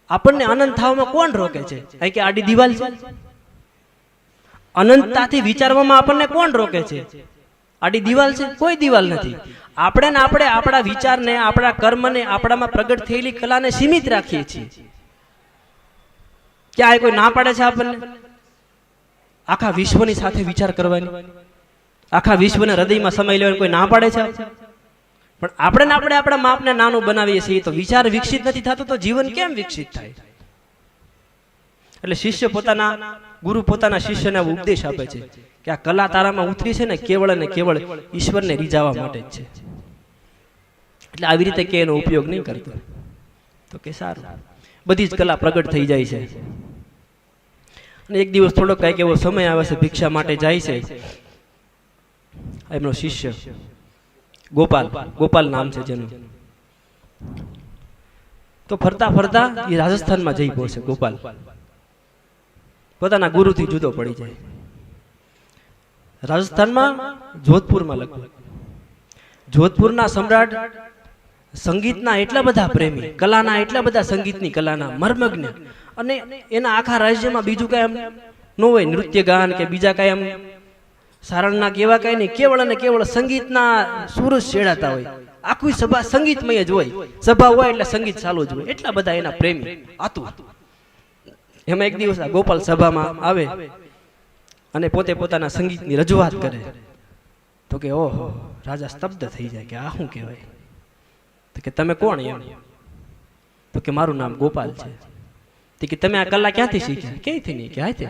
આપણને અનંત થવામાં કોણ રોકે છે? કારણ કે આડી દિવાલ છે. અનંતતાથી વિચારવામાં આપણને કોણ રોકે છે? આડી દિવાલ છે? કોઈ દિવાલ નથી. આપણે ને આપણે આપણા વિચારને, આપણા કર્મને, આપણામાં પ્રગટ થયેલી કલાને સીમિત રાખીએ છીએ. ક્યાં કોઈ ના પાડે છે આપણને આખા વિશ્વની સાથે વિચાર કરવાની, આખા વિશ્વને હૃદયમાં સમય લેવાની કોઈ ના પાડે છે? પણ આપણે ને આપણે આપણા માપને નાનું બનાવીએ છીએ. તો વિચાર વિકસિત નથી થતો તો જીવન કેમ વિકસિત થાય? એટલે શિષ્ય પોતાના, ગુરુ પોતાના શિષ્યને ઉપદેશ આપે છે કે આ કલા તારામાં ઉતરી છે ને કેવળ અને કેવળ ઈશ્વરને રીઝાવવા માટે જ છે. એટલે આવી રીતે કે એનો ઉપયોગ નહીં કરતો. તો કે સારું, બધી જ કલા પ્રગટ થઈ જાય છે. અને એક દિવસ થોડોક કઈક એવો સમય આવે છે, ભિક્ષા માટે જાય છે એમનો શિષ્ય ગોપાલ, ગોપાલ નામ છે જેનું. તો ફરતા ફરતા એ રાજસ્થાનમાં જઈ પહોંચે. ગોપાલ પોતાના ગુરુથી જુદો પડી જાય. રાજસ્થાનમાં જોધપુરમાં લગભગ, જોધપુરના સમ્રાટ સંગીતના એટલા બધા પ્રેમી, કલાના એટલા બધા, સંગીતની કલાના મર્મજ્ઞ, અને એના આખા રાજ્યમાં બીજું કઈ એમ ન હોય, નૃત્ય ગાન કે બીજા કઈ એમ સારણના કેવા કઈ નહીં, કેવળ અને કેવળ સંગીતના સુર જ છેડાતા હોય. આખી સભા સંગીતમય જ હોય, સભા હોય એટલે સંગીત ચાલુ જ હોય. એટલા બધા એના પ્રેમી આતું. એમાં એક દિવસ આ ગોપાલ સભામાં આવે અને પોતે પોતાના સંગીતની રજૂઆત કરે. તો કે ઓહો, રાજા સ્તબ્ધ થઈ જાય કે આ શું કહેવાય? તો કે તમે કોણ એમ? તો કે મારું નામ ગોપાલ છે. તો કે તમે આ કલા ક્યાંથી શીખ્યા? ક્યાંથી નહીં કે હાથે.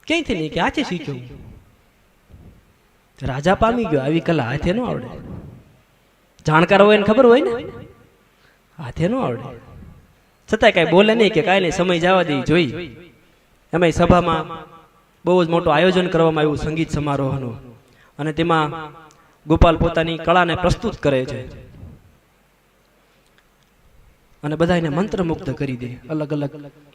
ક્યાંથી નહીં કે હાથે શીખ્યો. રાજા પામી ગયો, આવી કલા હાથે ન આવડે. જાણકાર હોય ને ખબર હોય ને, હાથે ન આવડે. છતાં કઈ બોલે નહીં કે કાંઈ નહીં, સમય જવા દે જોઈ. એમાં સભામાં બહુ જ મોટું આયોજન કરવામાં આવ્યું સંગીત સમારોહનું, અને તેમાં ગોપાલ પોતાની કળાને પ્રસ્તુત કરે છે અને બધાને મંત્રમુગ્ધ કરી દે. અલગ અલગ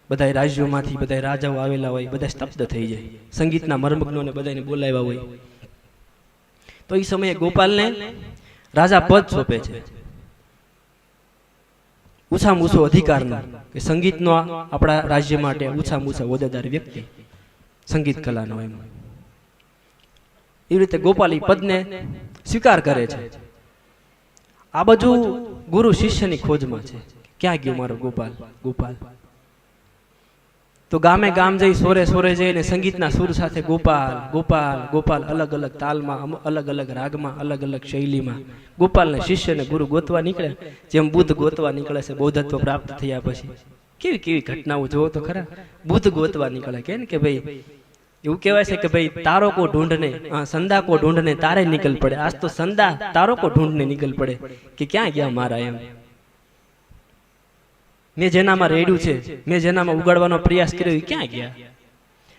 બધા રાજ્યોમાંથી બધા રાજાઓ આવેલા હોય, બધા સ્તબ્ધ થઈ જાય. સંગીતના મર્મજ્ઞોને બધાને બોલાવ્યા હોય. તો એ સમયે ગોપાલને રાજા પદ સોંપે છે, ઓછામાં ઓછો અધિકારનો, કે સંગીતનો આપણા રાજ્ય માટે ઓછામાં ઓછા હોદ્દેદાર વ્યક્તિ સંગીત કલાનો. એમ એવી રીતે ગોપાલ એ પદને સ્વીકાર કરે છે. આ બાજુ ગુરુ શિષ્યની ખોજમાં છે, ક્યાં ગયો મારો ગોપાલ ગોપાલ. તો ગામે ગામ જઈ સોરે સોરે જઈને સંગીતના સુર સાથે ગોપાલ ગોપાલ ગોપાલ અલગ અલગ તાલમાં, અલગ અલગ રાગમાં, અલગ અલગ શૈલીમાં ગોપાલને શિષ્યને ગુરુ ગોતવા નીકળે, જેમ બુદ્ધ ગોતવા નીકળે છે બૌદ્ધત્વ પ્રાપ્ત થયા પછી. કેવી કેવી ઘટનાઓ જોવો તો ખરા. બુદ્ધ ગોતવા નીકળે કે ભાઈ એવું કહેવાય છે કે ભાઈ તારો કો ઢૂંઢને સંદા કો ઢૂંઢને તારે નીકળ પડે. આજ તો સંદા તારો કો ઢૂંઢને નીકળ પડે કે ક્યાં ગયા મારા. એમ મેં જેનામાં રેડ્યું છે, મેં જેનામાં ઉગાડવાનો પ્રયાસ કર્યો એ ક્યાં ગયા.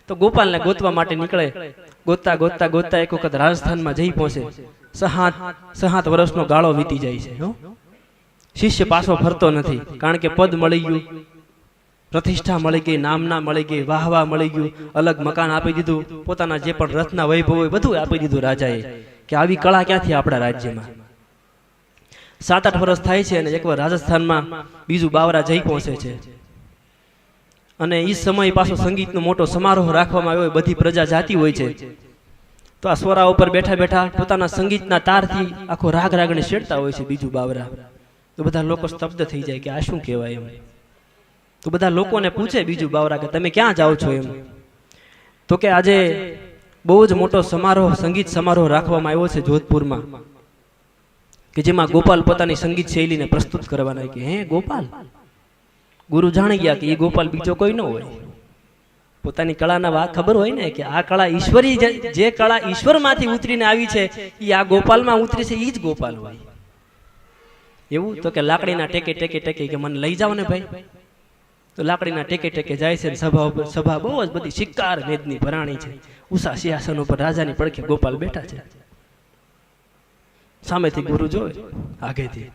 તો ગોપાલને ગોતવા માટે નીકળે. ગોતતા ગોતતા ગોતતા એક વખત રાજસ્થાનમાં જઈ પહોંચે. 7 વર્ષનો ગાળો વીતી જાય છે. શિષ્ય પાછો ફરતો નથી, કારણ કે પદ મળી ગયું, પ્રતિષ્ઠા મળી ગઈ, નામના મળી ગઈ, વાહવા મળી ગયું, અલગ મકાન આપી દીધું, પોતાના જે પણ રથના વૈભવ હોય બધું આપી દીધું રાજાએ. કે આવી કળા ક્યાંથી આપણા રાજ્યમાં. 7-8 વર્ષ થાય છે અને એકવાર રાજસ્થાનમાં બીજું બાવરા જઈ પહોંચે છે. અને એ સમય પાછો સંગીતનો મોટો સમારોહ રાખવામાં આવ્યો હોય, બધી પ્રજા જાતી હોય છે. તો આ સ્વરા ઉપર બેઠા બેઠા પોતાના સંગીતના તારથી આખો રાગ રાગને છેડતા હોય છે બીજું બાવરા. તો બધા લોકો સ્તબ્ધ થઈ જાય કે આ શું કહેવાય. એમ તો બધા લોકોને પૂછે બીજું બાવરા કે તમે ક્યાં જાઓ છો. એમ તો કે આજે બહુ જ મોટો સમારોહ, સંગીત સમારોહ રાખવામાં આવ્યો છે જોધપુરમાં, કે જેમાં ગોપાલ પોતાની સંગીત શૈલીને પ્રસ્તુત કરવાના. કે હે ગોપાલ. ગુરુ જાણી ગયા કે એ ગોપાલ બીજો કોઈ ન હોય. પોતાની કળાના વાત ખબર હોય ને કે આ કળા ઈશ્વરી, જે કળા ઈશ્વરમાંથી ઉતરીને આવી છે એ આ ગોપાલમાં ઉતરી છે, એ જ ગોપાલ હોય. એવું તો કે લાકડીના ટેકે ટેકે ટેકે કે મને લઈ જાઓ ને ભાઈ. તો લાકડીના ટેકે ટેકે જાય છે. સભા બહુ જ બધી શિકાર મેદની ભરાણી છે. ઉષા સિંહાસન ઉપર રાજાની પડખે ગોપાલ બેઠા છે. સામેથી ગુરુ જોવે, આગેથી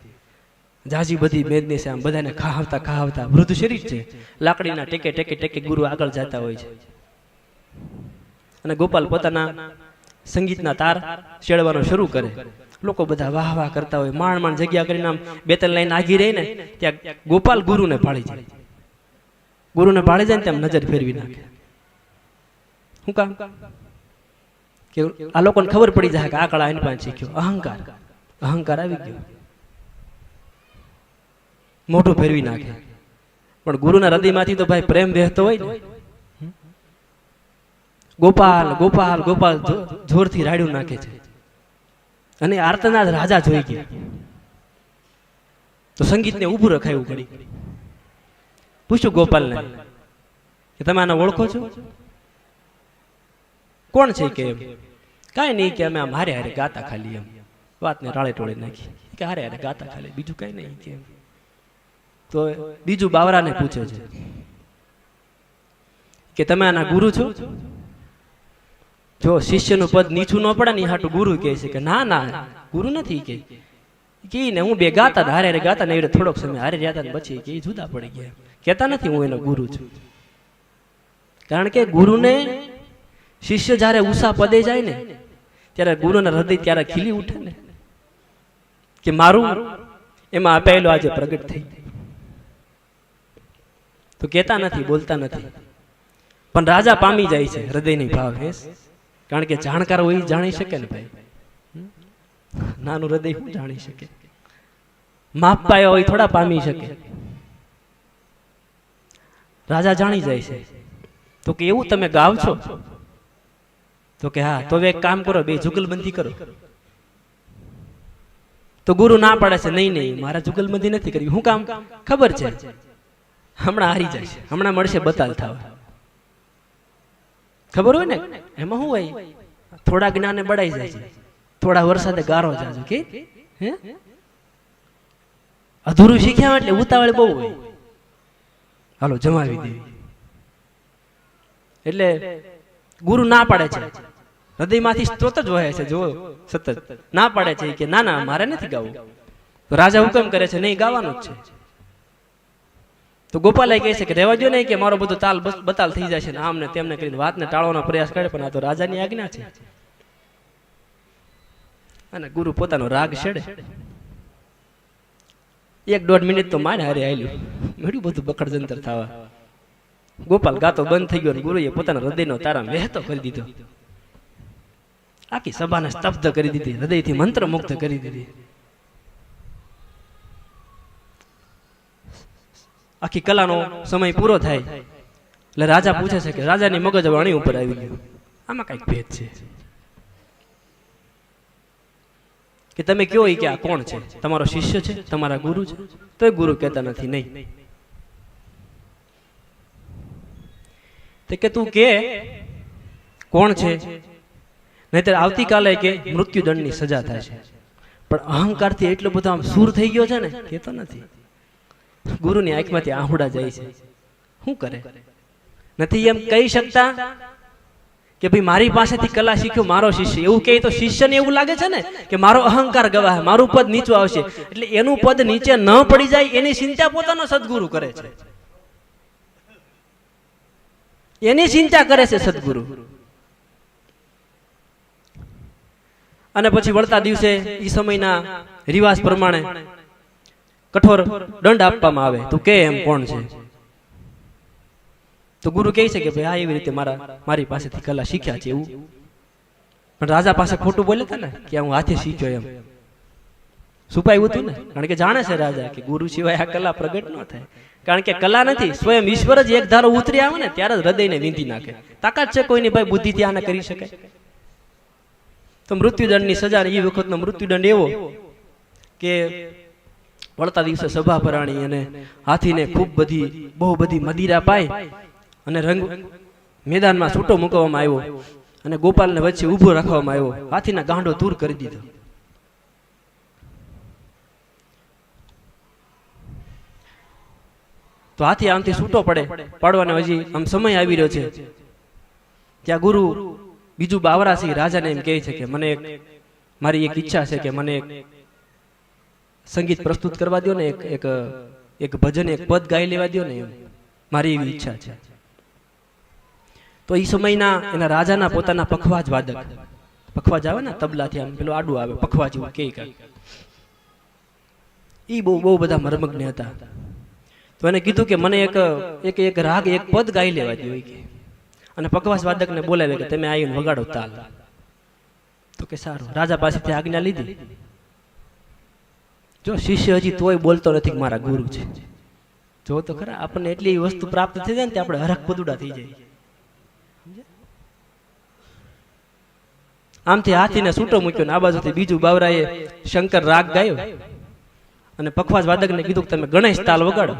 જાજી બધી મેદની છે. આમ બધાને ખાવતા ખાવતા વૃદ્ધ શરીર છે. લાકડીના ટેકે ટેકે ટેકે ગુરુ આગળ જતા હોય છે. અને ગોપાલ પોતાના સંગીતના તાર શેડવાનો શરૂ કરે. લોકો બધા વાહ વાહ કરતા હોય. માંડ જગ્યા કરીને આમ 2-3 લાઈન આગી રહી ને ત્યાં ગોપાલ ગુરુને ભાળી જાય. ગુરુને ભાળી જાય ને તેમ નજર ફેરવી નાખે. શું કામ? કે આ લોકોને ખબર પડી જાય કે આ કળા એની પાસે શીખ્યો. અહંકાર આવી ગયો, મોઢું ફેરવી નાખે. પણ ગુરુના હૃદયમાંથી તો ભાઈ પ્રેમ વહેતો હોય ને. ગોપાલ ગોપાલ ગોપાલ જોરથી રાડ્યું નાખે છે. અને આર્તનાદ રાજા જોઈ ગયા. તો સંગીતને ઊભું રખાયું પડી. પૂછ્યું ગોપાલને કે તમે આને ઓળખો છો? કોણ છે? કે એમ કાંઈ નહીં, કે અમે આમ હારે હારે ગાતા ખાલી. એમ વાતને ટાળે ટોળે નાખી કે હારે હારે ગાતા ખાલી, બીજું કઈ નહીં. કે તો બીજું બાવરાને પૂછે છે કે તમે આના ગુરુ છો? જો શિષ્યનું પદ નીચું ન પડે ને હાટું ગુરુ કહે છે કે ના ના ગુરુ નથી. કે ને હું બે ગાતા હારે હારે ગાતા ને એ થોડોક સમય હારે રહ્યા હતા પછી કે જુદા પડી ગયા. કહેતા નથી હું એનો ગુરુ છું. કારણ કે ગુરુને શિષ્ય જયારે ઉષા પદે જાય ને ત્યારે ગુરુના હૃદય ત્યારે ખીલી ઉઠે ને કે મારું એમાં આપેલું આજે પ્રગટ થઈ. તો કહેતા નથી, બોલતા નથી, પણ રાજા પામી જાય છે હૃદયની ભાવ. કારણ કે જાણકાર હોય જાણી શકે ને ભાઈ. નાનું હૃદય શું જાણી શકે? માપ પાયા હોય થોડા પામી શકે. રાજા જાણી જાય છે. તો કે એવું તમે ગાવ છો? તો કે હા. તો એક કામ કરો, બે જુગલબંધી કરો. તો ગુરુ ના પાડે છે, નહીં નહીં મારા જુગલબંધી નથી કરવી. શું કામ? ખબર છે હમણાં હારી જાય છે, હમણાં મળશે બતાલ થવા. ખબર હોય ને એમાં શું હોય? થોડા જ્ઞાને બળાઈ જાય છે, થોડા વરસાદે ગારો જાજો. કે અધૂરું શીખ્યા એટલે ઉતાવળ બહુ હોય. હાલો જમાવી દેવી. એટલે ગુરુ ના પાડે છે, હૃદયમાંથી સ્ત્રોત જ વહે છે. જો સતત ના પાડે છે કે ના ના મારે નથી ગાવું. તો રાજા હુકમ કરે છે નહીં ગાવાનું જ છે. તો ગોપાલ કહે છે કે રહેવા દો નહીં, કે મારો બધો તાલ બતાલ થઈ જાય છે ને આમ ને તેમને કરીને વાતને ટાળવાનો પ્રયાસ કરે. પણ આ તો રાજાની આજ્ઞા છે. અને ગુરુ પોતાનો રાગ છેડે. 1-1.5 મિનિટ તો માને હારે આલ્યું, મળ્યું બધું બકડ જંતર થવા. ગોપાલ ગાતો બંધ થઈ ગયો અને ગુરુએ પોતાના હૃદયનો તારા વહેતો કરી દીધો. આખી સભાને સ્તબ્ધ કરી દીધી, હૃદયથી મંત્ર મુક્ત કરી દીધી. આખી કલાનો સમય પૂરો થાય એટલે રાજા પૂછે છે કે રાજાની મગજ વાણી ઉપર આવી ગયું, આમાં કઈક ભેદ છે કે તમે કયો કે આ કોણ છે, તમારો શિષ્ય છે, તમારા ગુરુ છે? તો એ ગુરુ કહેતા નથી નહીં. તો કે તું કે કોણ છે, નહીતર આવતીકાલે કે મૃત્યુદંડની સજા થાય છે. પણ અહંકારથી એટલો બધો આમ સૂર થઈ ગયો છે ને, કેતો નથી. ગુરુની આંખમાંથી આહુડા જાય છે. શું કરે? નથી એમ કહી શકતા કે ભાઈ મારી પાસેથી કલા શીખ્યો મારો શિષ્ય. એવું કહે તો શિષ્યને એવું લાગે છે ને કે મારો અહંકાર ગવાય, મારું પદ નીચું આવશે, એટલે એનું પદ નીચે ન પડી જાય એની ચિંતા પોતાનો સદગુરુ કરે છે. એની ચિંતા કરે છે સદગુરુ. અને પછી વળતા દિવસે એ સમયના રિવાજ પ્રમાણે કઠોર દંડ આપવામાં આવે. તું કે એમ કોણ છે? તો ગુરુ કહે છે કે ભાઈ આ એવી રીતે મારી પાસેથી કલા શીખ્યા છે એવું. પણ રાજા પાસે ખોટું બોલે હતા ને કે હું હાથે શીખ્યો એમ. છુપાયું હતું ને, કારણ કે જાણે છે રાજા કે ગુરુ સિવાય આ કલા પ્રગટ ન થાય. કારણ કે કલા નથી, સ્વયં ઈશ્વર જ એક ધારો ઉતરી આવે ને ત્યારે જ હૃદયને વીંધી નાખે. તાકાત છે કોઈની ભાઈ બુદ્ધિથી આને કરી શકાય? તો મૃત્યુદંડની સજા, એ વખતનો મૃત્યુદંડ એવો કે વળતા દિવસે સભા ભરાણી અને હાથીને બહુ બધી મદિરા પાય અને રંગ મેદાનમાં છૂટો મૂકવામાં આવ્યો અને ગોપાલને વચ્ચે ઊભો રાખવામાં આવ્યો. હાથીના ગાંડો દૂર કરી દીધો. તો હાથી આમથી છૂટો પાડવાનો હજી આમ સમય આવી રહ્યો છે. ત્યાં ગુરુ બીજું બાવરાસી રાજાને એમ કહે છે કે મને મારી એક ઈચ્છા છે કે મને સંગીત પ્રસ્તુત કરવા દો ને, એક ભજન, એક પદ ગાઈ લેવા દો ને, એમ મારી એવી ઈચ્છા છે. તો એ સમયના એના રાજાના પોતાના પખવાજ વાદક, પખવાજ આવે ને તબલાથી આમ પેલું આડું આવે પખવાજ એવું કે એ બહુ બધા મર્મજ્ઞ હતા. તો એને કીધું કે મને એક રાગ, એક પદ ગાઈ લેવા દો કે. અને પખવાજ વાદકને બોલાવે કે તમે આવીને વગાડો તાલ. તો કે સારું. રાજા પાસેથી આજ્ઞા લીધી. જો શિષ્ય હજી તોય બોલતો નથી કે મારા ગુરુ છે. જો તો ખરા, આપણને એટલી વસ્તુ પ્રાપ્ત થઈ જાય ને આપણે હરખ પદુડા થઈ જાય. આમથી હાથીને છૂટો મૂક્યો ને આ બાજુથી બીજું બાવરાએ શંકર રાગ ગાયો અને પખવાજ વાદકને કીધું કે તમે ગણેશ તાલ વગાડો.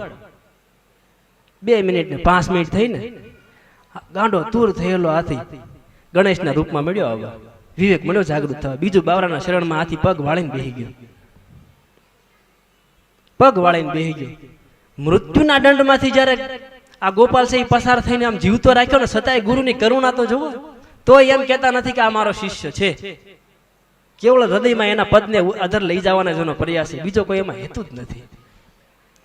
2 મિનિટ ને 5 મિનિટ થઈ ને ગાંડો તૂર થયેલો હાથી ગણેશના રૂપમાં મળ્યો આવવા. વિવેક મળ્યો જાગૃત થવા. બીજું બાવરાના શરણમાં હાથી પગ વાળીને બેસી ગયો. પગ વાળીને બેસી ગયો. મૃત્યુના દંડમાંથી જયારે આ ગોપાલ છે પસાર થઈને આમ જીવતો રાખ્યો ને, છતાંય ગુરુની કરુણા તો જોવો. તો એમ કહેતા નથી કે આ મારો શિષ્ય છે. કેવળ હૃદયમાં એના પદને અધર લઈ જવાના જેનો પ્રયાસ છે, બીજો કોઈ એમાં હેતુ જ નથી.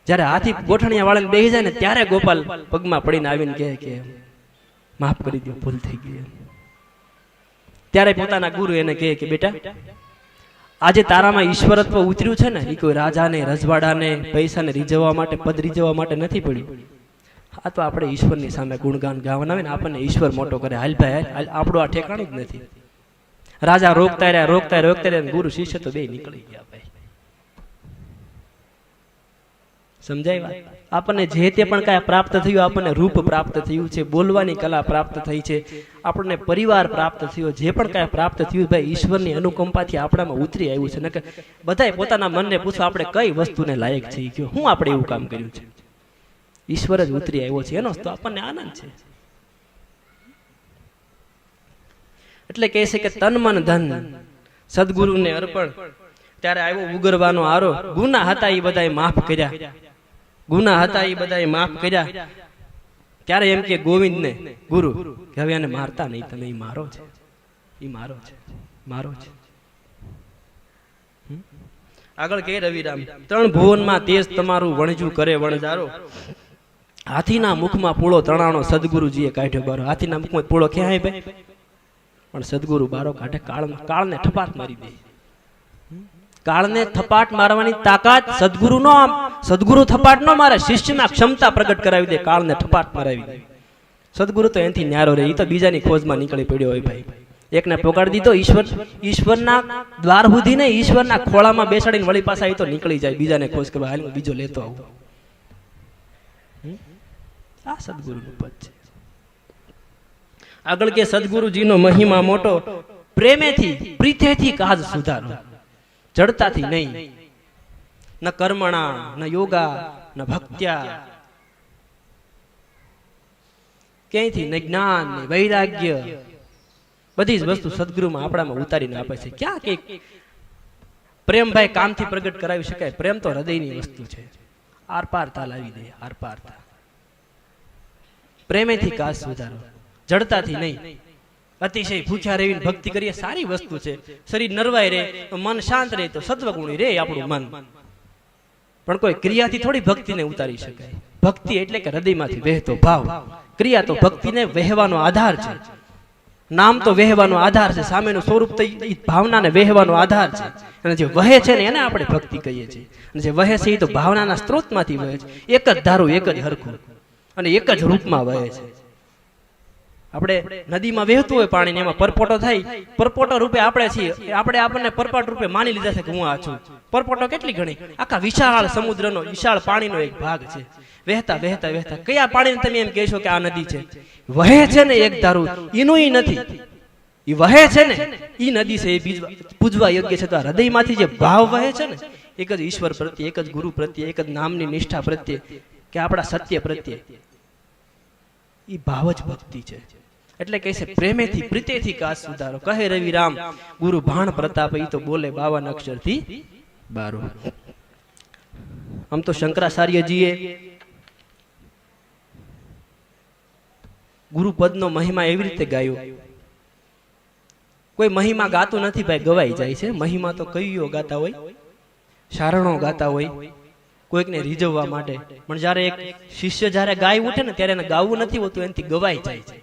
જયારે હાથી ગોઠણિયા વાળાને બેસી જાય ને ત્યારે ગોપાલ પગમાં પડીને આવીને કહે કે માફ કરી દો, ભૂલ થઈ ગઈ. ત્યારે પોતાના ગુરુ એને કહે કે બેટા, આજે તારામાં ઈશ્વરત્વ ઉતર્યું છે ને, એ કોઈ રાજાને, રજવાડાને, પૈસાને રીઝવવા માટે, પદ રીઝવવા માટે નથી પડ્યું. આ તો આપણે ઈશ્વરની સામે ગુણગાન ગાવાના આવે ને આપણને ઈશ્વર મોટો કરે. હાલ ભાઈ હાલ, આપણું આ ઠેકાણું જ નથી. રાજા રોકતા રહ્યા, ગુરુ શિષ્ય તો બે નીકળી ગયા. ભાઈ સમજાય વાત? આપણને જે તે પણ કાંઈ પ્રાપ્ત થયું, આપણને રૂપ પ્રાપ્ત થયું છે, બોલવાની કલા પ્રાપ્ત થઈ છે, આપણને પરિવાર પ્રાપ્ત થયો, જે પણ કાંઈ પ્રાપ્ત થયું ભાઈ ઈશ્વરની અનુકંપાથી આપણામાં ઉતરી આવ્યું છે. નકર બધાય પોતાના મનને પૂછો આપણે કઈ વસ્તુને લાયક છે, કયો હું આપણે એવું કામ કર્યું છે. ઈશ્વર જ ઉતરી આવ્યો છે, એનો તો આપણને આનંદ છે. એટલે કહે છે કે તન મન ધન સદગુરુને અર્પણ. ત્યારે આવ્યો ઉગરવાનો આરો. ગુના હતા એ બધાએ માફ કર્યા, ગુના હતા એ બધાએ માફ કર્યા. ત્યારે એમ કે ગોવિંદને ગુરુ કે હવે એને મારતા નહીં, તમે એ મારો છે, એ મારો છે, મારો છે. આગળ કે રવિરામ, 3 ભુવનમાં તેજ તમારું વણજું કરે વણજારો. હાથીના મુખમાં પૂળો તણાણો સદગુરુજીએ કાઢ્યો બારો. હાથીના મુખમાં પૂળો ક્યાંય ભાઈ, પણ સદગુરુ બારો કાઢે, કાળને ઠપાત મારી દે. કાળને થપાટ મારવાની તાકાત સદગુરુ થપાટ ન મારે, શિષ્યમાં ક્ષમતા પ્રગટ કરાવી દે, કાળને થપાટ મરાવી દે. સદગુરુ તો એથી ન્યારો રહે, એ તો બીજાની ખોજમાં નીકળી પડ્યો હોય ભાઈ. એકને પોગાડી દીધો, ઈશ્વરના દ્વાર સુધી ને ઈશ્વરના ખોળામાં બેસાડીને વળી પાછા એ તો નીકળી જાય બીજાને ખોજ કરવા, હાલ બીજો લેતો આવું. આ સદગુરુનું પદ છે. આગળ કે સદગુરુજીનો મહિમા મોટો, પ્રેમેથી પ્રીતેથી કાજ સુધારો, જડતાથી નહીં, ન કર્મણા ન યોગા ન ભક્ત્યા, ક્યાંયથી ન જ્ઞાન ને વૈરાગ્ય, બધી જ વસ્તુ સદગુરુમાં આપણામાં ઉતારીને આપે છે. ક્યાં કે પ્રેમ ભાઈ કામથી પ્રગટ કરાવી શકાય? પ્રેમ તો હૃદયની વસ્તુ છે, આર પાર તાલ આવી દે, આર પાર તાલ. પ્રેમેથી કાજ સુધારો, જડતાથી નહીં. અતિશય ભૂખ્યા રહીને ભક્તિ કરીએ સારી વસ્તુ છે, શરીર નરવાય રહે, મન શાંત રહે તો સત્વગુણી રહે આપણું મન. પણ કોઈ ક્રિયાથી થોડી ભક્તિને ઉતારી શકાય. ભક્તિ એટલે કે હૃદયમાંથી વહેતો ભાવ. ક્રિયા તો ભક્તિને વહેવાનો આધાર છે, નામ તો વહેવાનો આધાર છે, સામેનું સ્વરૂપ તો ભાવનાને વહેવાનો આધાર છે. અને જે વહે છે ને એને આપણે ભક્તિ કહીએ છીએ. અને જે વહે છે એ તો ભાવનાના સ્ત્રોતમાંથી વહે છે, એક જ ધારું, એક જ હરખું અને એક જ રૂપમાં વહે છે. આપણે નદીમાં વહેતું હોય પાણી, એમાં પરપોટો થાય, પરપોટો રૂપે આપણે છીએ, આપણે આપણને પરપોટ રૂપે માની લીધા છે કે હું આ છું. પરપોટો કેટલી ઘણી, આખા વિશાળ સમુદ્રનો વિશાળ પાણીનો એક ભાગ છે. વહેતા વહેતા વહેતા કયા પાણીને તમે એમ કહેશો કે આ નદી છે? વહે છે ને એક ધારું, એનું ઈ નથી, એ વહે છે ને ઈ નદી છે, એ પૂજવા યોગ્ય છે. તો આ હૃદયમાંથી જે ભાવ વહે છે ને, એક જ ઈશ્વર પ્રત્યે, એક જ ગુરુ પ્રત્યે, એક જ નામની નિષ્ઠા પ્રત્યે, કે આપણા સત્ય પ્રત્યે, ઈ ભાવ જ ભક્તિ છે. એટલે કહે છે પ્રેમેથી પ્રીતેથી કાજ સુધારો. કહે રવિ રામ ગુરુ ભાણ પ્રતાપ, ઈ તો બોલે 52 અક્ષરથી 12. આમ તો શંકરાચાર્યજીએ ગુરુપદનો મહિમા એવી રીતે ગાયો. કોઈ મહિમા ગાતું નથી ભાઈ, ગવાઈ જાય છે. મહિમા તો કઈઓ ગાતા હોય, શારણો ગાતા હોય, કોઈકને રીઝવવા માટે. પણ જ્યારે એક શિષ્ય જ્યારે ગાય ઉઠે ને ત્યારે એને ગાવું નથી હોતું, એનાથી ગવાઈ જાય છે,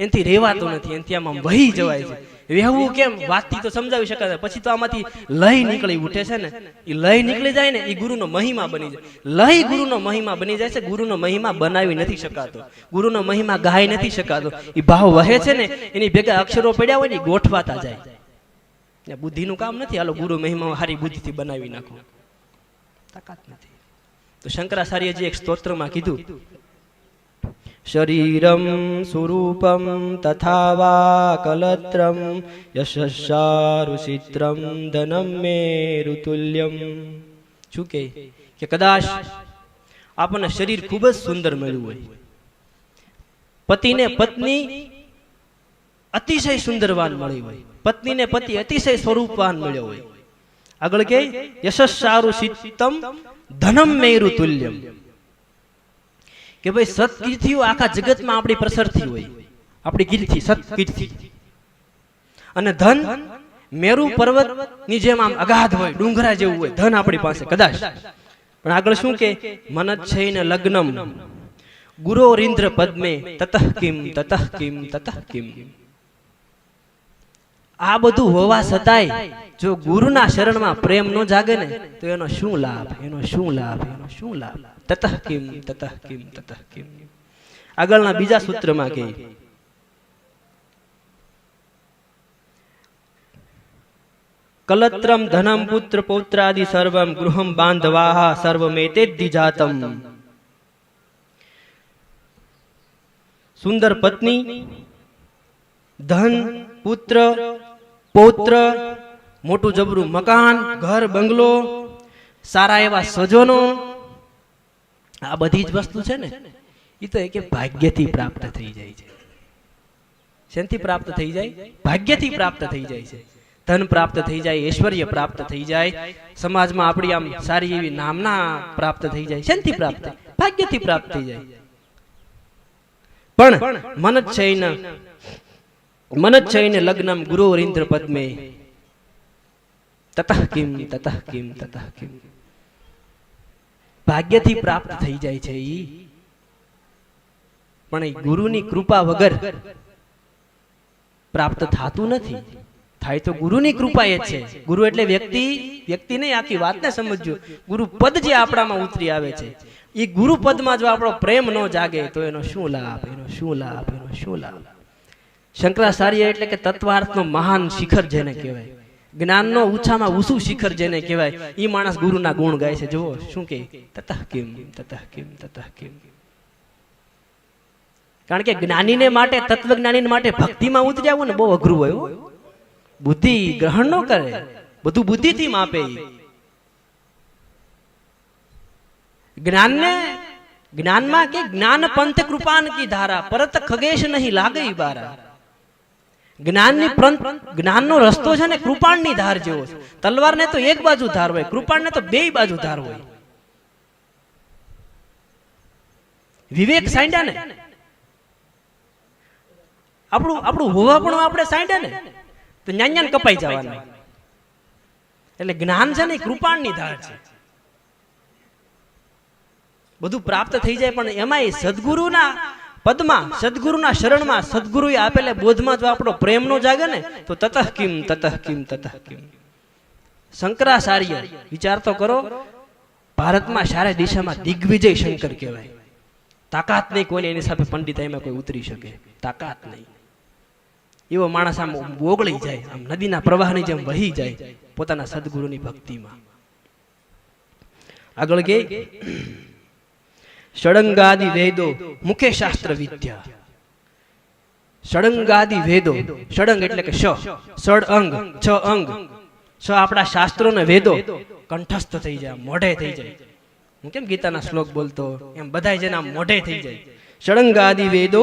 એનાથી રેવાતું નથી, એનાથી આમાં વહી જવાય છે. વહેવું કેમ? વાતથી તો સમજાવી શકાય, પછી તો આમાંથી લય નીકળી ઉઠે છે ને, એ લય નીકળી જાય ને એ ગુરુનો મહિમા બની જાય. લય ગુરુનો મહિમા બની જાય છે. ગુરુનો મહિમા બનાવી નથી શકાતો, ગુરુનો મહિમા ગાઈ નથી શકાતો. એ ભાવ વહે છે ને, એની ભેગા અક્ષરો પડ્યા હોય ને ગોઠવાતા જાય. બુદ્ધિનું કામ નથી, હાલો ગુરુ મહિમા હારી બુદ્ધિથી બનાવી નાખો, તાકાત નથી. તો શંકરાચાર્યજી એક સ્તોત્રમાં કીધું, શરીરમ સ્વરૂપમ તથા વા કલત્રમ યશસ્સારુચિત્રમ ધનમ મેરુતુલ્યમ. શું કે કદાચ આપણને શરીર ખૂબ જ સુંદર મળ્યું હોય, પતિને પત્ની અતિશય સુંદરવાન મળી હોય, પત્નીને પતિ અતિશય સ્વરૂપવાન મળ્યો હોય. આગળ કે યશસ્સારુચિત્તમ ધનમ મેરુતુલ્યમ, કે ભાઈ સત્કીર્તિઓ આખા જગતમાં આપણી પ્રસરતી હોય, આપણી કીર્તિ સત્કીર્તિ. અને ધન મેરુ પર્વતની જેમ આમ અગાધ હોય, ડુંગરા જેવું હોય ધન આપણી પાસે કદાચ. પણ આગળ શું કે મનચ્છૈન લગ્નમ ગુરોરિન્દ્ર પદ્મે તતઃ કિમ તતઃ કિમ તતઃ કિમ. આ બધું હોવા છતાંય જો ગુરુના શરણમાં પ્રેમ ન જાગે ને તો એનો શું લાભ, એનો શું લાભ, એનો શું લાભ. તતઃ કિમ તતઃ કિમ તતઃ કિમ. આગળના બીજા સૂત્રમાં કહે કલત્રમ ધનમ પુત્ર પૌત્રાદિ સર્વમ ગૃહમ બાંધવાહ સર્વમેતેદ્ધિ જાતમ. સુંદર પત્ની, ધન, પુત્ર, પૌત્ર, મોટું જબરું મકાન, ઘર, બંગલો, સારા એવા સજનો, આ બધી જ વસ્તુ છે ને એ તો એક ભાગ્યથી પ્રાપ્ત થઈ જાય છે. શેનથી પ્રાપ્ત થઈ જાય? ભાગ્યથી પ્રાપ્ત થઈ જાય છે. ધન પ્રાપ્ત થઈ જાય, ઐશ્વર્ય પ્રાપ્ત થઈ જાય, સમાજમાં આપણી આમ સારી એવી નામના પ્રાપ્ત થઈ જાય. શેનથી પ્રાપ્ત? ભાગ્યથી પ્રાપ્ત થઈ જાય. પણ મનચ્છૈન લગ્નમ ગુરોરિન્દ્ર પદ્મે તતઃ કિમ તતઃ કિમ તતઃ કિમ. ભાગ્યથી પ્રાપ્ત થઈ જાય છે ઈ, પણ એ ગુરુની કૃપા વગર પ્રાપ્ત થતું નથી. થાય તો ગુરુની કૃપા એ છે. ગુરુ એટલે વ્યક્તિ નહીં, આખી વાતને સમજજો. ગુરુ પદ જે આપણામાં ઉતરી આવે છે, એ ગુરુ પદમાં જો આપણો પ્રેમ ન જાગે તો એનો શું લાભ, એનો શું લાભ, એનો શું લાભ. શંકરાચાર્ય એટલે કે તત્વાર્થનો મહાન શિખર જેને કહેવાય, જ્ઞાનનો ઊંચામાં ઊંચું શિખર જેને કહેવાય, એ માણસ ગુરુના ગુણ ગાય છે. જુઓ શું કે તતઃ કિમ તતઃ કિમ તતઃ કિમ. કારણ કે જ્ઞાનીને માટે, તત્વજ્ઞાનીને માટે ભક્તિમાં ઉતરી જવું ને બહુ અઘરું હોય. બુદ્ધિ ગ્રહણ ન કરે, બધું બુદ્ધિથી માપે. જ્ઞાનમાં કે જ્ઞાન પંથ કૃપાન કી ધારા, પરત ખગેશ નહીં લાગે બારા. જ્ઞાનનો રસ્તો છે ને કૃપાણની ધાર જેવો છે. તલવારને તો એક બાજુ ધાર હોય, કૃપાણને તો બે બાજુ ધાર હોય. વિવેક સાંડ્યા ને આપણું હોવા પણ આપણે સાંડ્યા ને તો ન્યાન્યાન કપાઈ જવાનું. એટલે જ્ઞાન છે ને કૃપાણની ધાર છે, બધું પ્રાપ્ત થઈ જાય. પણ એમાં સદગુરુના પદમાં, સદગુરુના શરણમાં, સદગુરુએ આપેલા બોધમાં જો આપણો પ્રેમ નો જાગે ને તો તતઃ કિમ તતઃ કિમ તતઃ કિમ. શંકરાચાર્ય વિચાર તો કરો, ભારતમાં સારે દિશામાં દિગ્વિજય શંકર કહેવાય. તાકાત નહીં કોઈને એની સાથે પંડિતાઈમાં કોઈ ઉતરી શકે, તાકાત નહીં. એવો માણસ આમ ઓગળી જાય, આમ નદીના પ્રવાહની જેમ વહી જાય પોતાના સદગુરુની ભક્તિમાં. આગળ કે ષડંગાદિ વેદો મુખે શાસ્ત્ર વિદ્યા. ષડંગાદિ વેદો, ષડંગ એટલે કે ષડ અંગ, છ અંગ, છ આપણા શાસ્ત્રો ને વેદો કંઠસ્થ થઈ જાય, મોઢે થઈ જાય. હું કેમ ગીતાના શ્લોક બોલતો એમ બધા જેના મોઢે થઈ જાય. ષડંગાદિ વેદો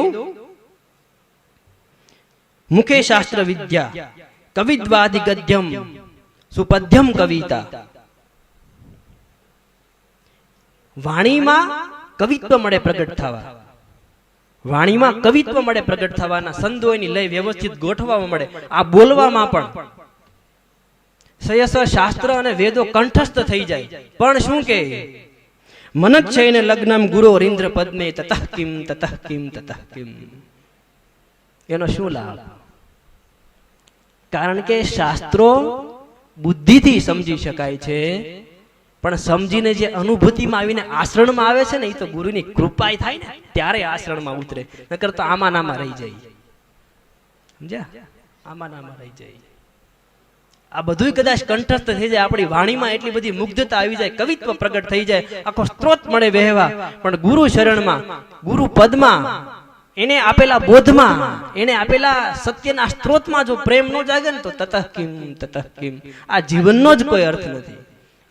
મુખે શાસ્ત્ર વિદ્યા, કવિદ્વાદિ ગદ્યમ સુપદ્યમ કવિતા. વાણીમાં કવિત્વ મળે પ્રગટ થવા, વાણીમાં કવિત્વ મળે પ્રગટ થવાના સંદોયની લય વ્યવસ્થિત ગોઠવવામાં મળે. આ બોલવામાં પણ સયસ શાસ્ત્ર અને વેદો કંઠસ્થ થઈ જાય. પણ શું કે મનક છે એને લગ્નમ ગુરો ઇન્દ્ર પદ્મે તતઃ કિમ તતઃ કિમ તતઃ કિમ. એનો શું લાભ? કારણ કે શાસ્ત્રો બુદ્ધિથી સમજી શકાય છે, પણ સમજીને જે અનુભૂતિમાં આવીને આચરણમાં આવે છે ને એ તો ગુરુની કૃપા થાય ને ત્યારે આચરણમાં ઉતરે. નકર તો આમાં નામાં રહી જાય. સમજ્યા? આમાં નામાં રહી જાય. આ બધું કદાચ કંઠસ્થ થઈ જાય, આપણી વાણીમાં એટલી બધી મુગ્ધતા આવી જાય, કવિત્વ પ્રગટ થઈ જાય, આખો સ્ત્રોત મળે વહેવા, પણ ગુરુ શરણમાં, ગુરુ પદમાં, એને આપેલા બોધમાં, એને આપેલા સત્યના સ્ત્રોતમાં જો પ્રેમ નો જાગે ને તો તતઃ કિમ તતઃ કિમ. આ જીવનનો જ કોઈ અર્થ નથી.